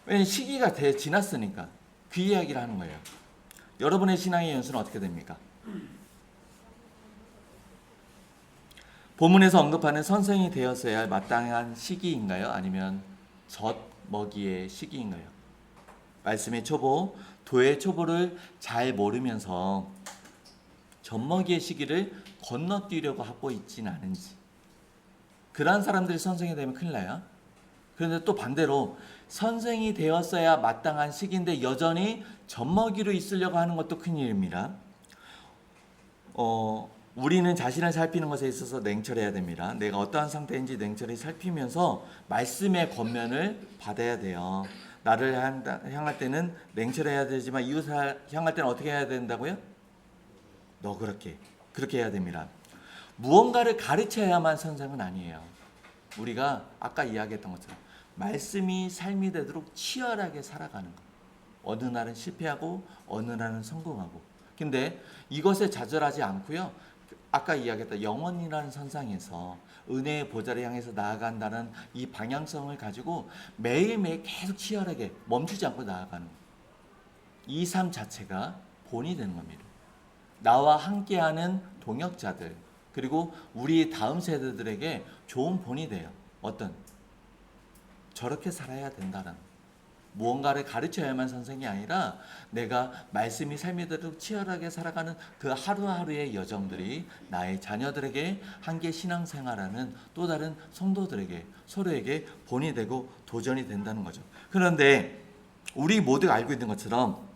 Speaker 2: 왜냐면 시기가 지났으니까. 그 이야기를 하는 거예요. 여러분의 신앙의 연수는 어떻게 됩니까? 본문에서 언급하는 선생이 되었어야 할 마땅한 시기인가요? 아니면 젖먹이의 시기인가요? 말씀의 초보, 도의 초보를 잘 모르면서 젖먹이의 시기를 건너뛰려고 하고 있지는 않은지. 그러한 사람들이 선생이 되면 큰일 나요. 그런데 또 반대로 선생이 되었어야 마땅한 시기인데 여전히 젖먹이로 있으려고 하는 것도 큰일입니다. 우리는 자신을 살피는 것에 있어서 냉철해야 됩니다. 내가 어떠한 상태인지 냉철히 살피면서 말씀의 권면을 받아야 돼요. 나를 향할 때는 냉철해야 되지만 이웃을 향할 때는 어떻게 해야 된다고요? 너 그렇게 해야 됩니다. 무언가를 가르쳐야만 선생은 아니에요. 우리가 아까 이야기했던 것처럼 말씀이 삶이 되도록 치열하게 살아가는 거. 어느 날은 실패하고 어느 날은 성공하고. 근데 이것에 좌절하지 않고요. 아까 이야기했던 영원이라는 선상에서 은혜의 보좌를 향해서 나아간다는 이 방향성을 가지고 매일매일 계속 치열하게 멈추지 않고 나아가는 거. 이 삶 자체가 본이 되는 겁니다. 나와 함께하는 동역자들 그리고 우리 다음 세대들에게 좋은 본이 돼요. 어떤? 저렇게 살아야 된다는 무언가를 가르쳐야만 선생이 아니라 내가 말씀이 삶이 되도록 치열하게 살아가는 그 하루하루의 여정들이 나의 자녀들에게 함께 신앙생활하는 또 다른 성도들에게 서로에게 본이 되고 도전이 된다는 거죠. 그런데 우리 모두가 알고 있는 것처럼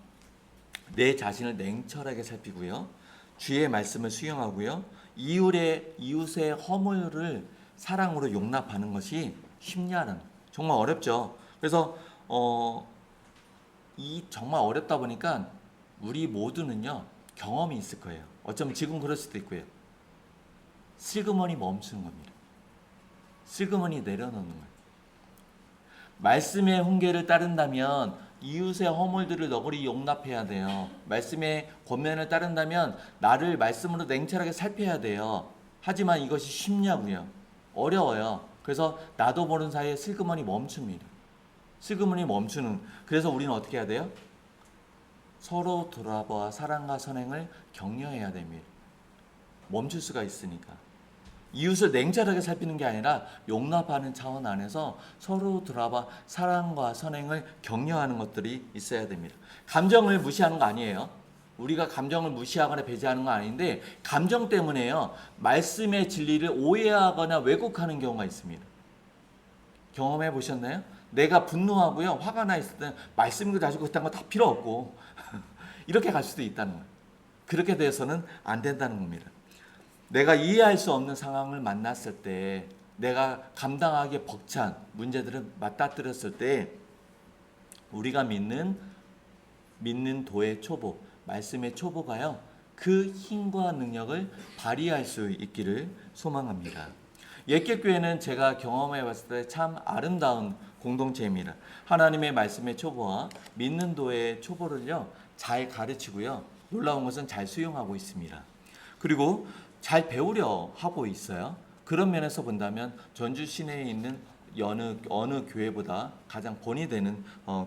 Speaker 2: 내 자신을 냉철하게 살피고요. 주의 말씀을 수용하고요. 이웃의 허물을 사랑으로 용납하는 것이 쉽냐는 정말 어렵죠. 그래서 이 정말 어렵다 보니까 우리 모두는요 경험이 있을 거예요. 어쩌면 지금 그럴 수도 있고요. 슬그머니 멈추는 겁니다. 슬그머니 내려놓는 거예요. 말씀의 훈계를 따른다면 이웃의 허물들을 너그리 용납해야 돼요. 말씀의 권면을 따른다면 나를 말씀으로 냉철하게 살펴야 돼요. 하지만 이것이 쉽냐고요? 어려워요. 그래서 나도 모르는 사이에 슬그머니 멈춥니다. 슬그머니 멈추는. 그래서 우리는 어떻게 해야 돼요? 서로 돌아보아 사랑과 선행을 격려해야 됩니다. 멈출 수가 있으니까. 이웃을 냉철하게 살피는 게 아니라 용납하는 차원 안에서 서로 돌아봐 사랑과 선행을 격려하는 것들이 있어야 됩니다. 감정을 무시하는 거 아니에요. 우리가 감정을 무시하거나 배제하는 거 아닌데 감정 때문에요. 말씀의 진리를 오해하거나 왜곡하는 경우가 있습니다. 경험해 보셨나요? 내가 분노하고요. 화가 나 있을 때 말씀을 가지고 그딴 거 다 필요 없고 이렇게 갈 수도 있다는 거예요. 그렇게 돼서는 안 된다는 겁니다. 내가 이해할 수 없는 상황을 만났을 때 내가 감당하기 벅찬 문제들을 맞닥뜨렸을 때 우리가 믿는 도의 초보, 말씀의 초보가요. 그 힘과 능력을 발휘할 수 있기를 소망합니다. 옛길교회는 제가 경험해 봤을 때 참 아름다운 공동체입니다. 하나님의 말씀의 초보와 믿는 도의 초보를요. 잘 가르치고요. 놀라운 것은 잘 수용하고 있습니다. 그리고 잘 배우려 하고 있어요. 그런 면에서 본다면 전주 시내에 있는 어느 교회보다 가장 본이 되는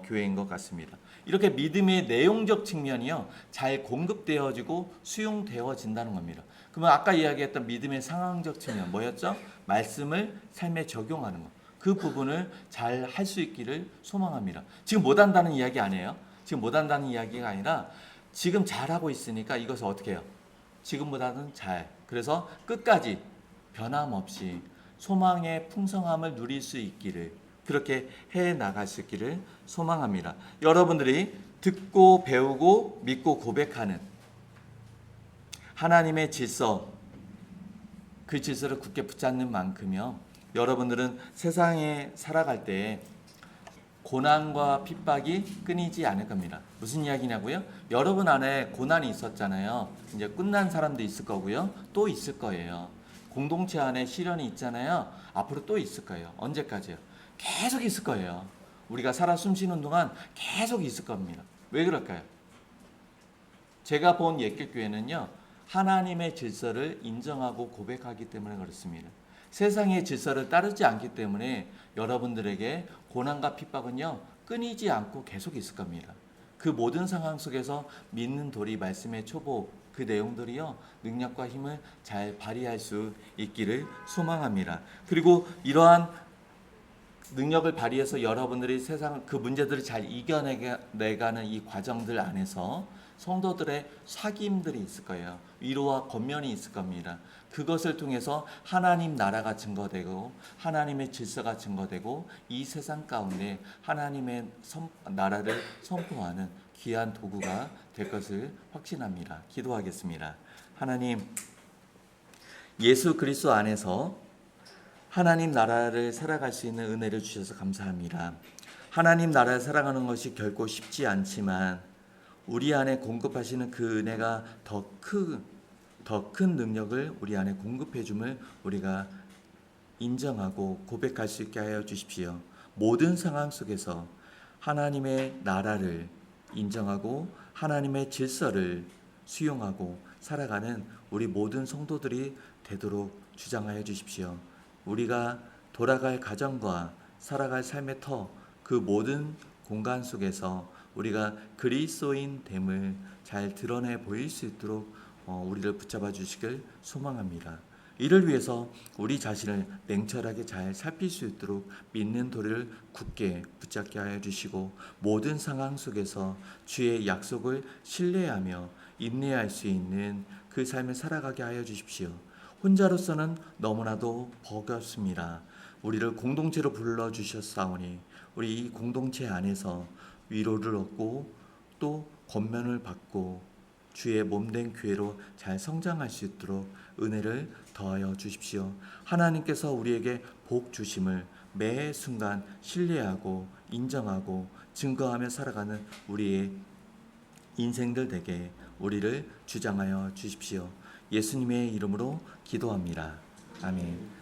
Speaker 2: 교회인 것 같습니다. 이렇게 믿음의 내용적 측면이요 잘 공급되어지고 수용되어진다는 겁니다. 그러면 아까 이야기했던 믿음의 상황적 측면 뭐였죠? 말씀을 삶에 적용하는 것. 그 부분을 잘 할 수 있기를 소망합니다. 지금 못한다는 이야기 아니에요. 지금 못한다는 이야기가 아니라 지금 잘하고 있으니까 이것을 어떻게 해요? 지금보다는 잘. 그래서 끝까지 변함없이 소망의 풍성함을 누릴 수 있기를 그렇게 해 나갈 수 있기를 소망합니다. 여러분들이 듣고 배우고 믿고 고백하는 하나님의 질서 그 질서를 굳게 붙잡는 만큼요. 여러분들은 세상에 살아갈 때 고난과 핍박이 끊이지 않을 겁니다. 무슨 이야기냐고요? 여러분 안에 고난이 있었잖아요. 이제 끝난 사람도 있을 거고요. 또 있을 거예요. 공동체 안에 시련이 있잖아요. 앞으로 또 있을 거예요. 언제까지요? 계속 있을 거예요. 우리가 살아 숨쉬는 동안 계속 있을 겁니다. 왜 그럴까요? 제가 본 옛길교회는요. 하나님의 질서를 인정하고 고백하기 때문에 그렇습니다. 세상의 질서를 따르지 않기 때문에 여러분들에게 고난과 핍박은요 끊이지 않고 계속 있을 겁니다. 그 모든 상황 속에서 믿는 도리 말씀의 초보 그 내용들이요 능력과 힘을 잘 발휘할 수 있기를 소망합니다. 그리고 이러한 능력을 발휘해서 여러분들이 세상 그 문제들을 잘 이겨내가는 이 과정들 안에서 성도들의 사귐들이 있을 거예요. 위로와 권면이 있을 겁니다. 그것을 통해서 하나님 나라가 증거되고 하나님의 질서가 증거되고 이 세상 가운데 하나님의 나라를 선포하는 귀한 도구가 될 것을 확신합니다. 기도하겠습니다. 하나님, 예수 그리스도 안에서 하나님 나라를 살아갈 수 있는 은혜를 주셔서 감사합니다. 하나님 나라를 살아가는 것이 결코 쉽지 않지만 우리 안에 공급하시는 그 은혜가 더 큰 능력을 우리 안에 공급해 줌을 우리가 인정하고 고백할 수 있게 하여 주십시오. 모든 상황 속에서 하나님의 나라를 인정하고 하나님의 질서를 수용하고 살아가는 우리 모든 성도들이 되도록 주장하여 주십시오. 우리가 돌아갈 가정과 살아갈 삶의 터, 그 모든 공간 속에서 우리가 그리스도인 됨을 잘 드러내 보일 수 있도록 우리를 붙잡아 주시길 소망합니다. 이를 위해서 우리 자신을 냉철하게 잘 살필 수 있도록 믿는 도리를 굳게 붙잡게 하여 주시고 모든 상황 속에서 주의 약속을 신뢰하며 인내할 수 있는 그 삶을 살아가게 하여 주십시오. 혼자로서는 너무나도 버겁습니다. 우리를 공동체로 불러주셨사오니 우리 이 공동체 안에서 위로를 얻고 또 권면을 받고 주의 몸된 교회로 잘 성장할 수 있도록 은혜를 더하여 주십시오. 하나님께서 우리에게 복 주심을 매 순간 신뢰하고 인정하고 증거하며 살아가는 우리의 인생들 되게 우리를 주장하여 주십시오. 예수님의 이름으로 기도합니다. 아멘.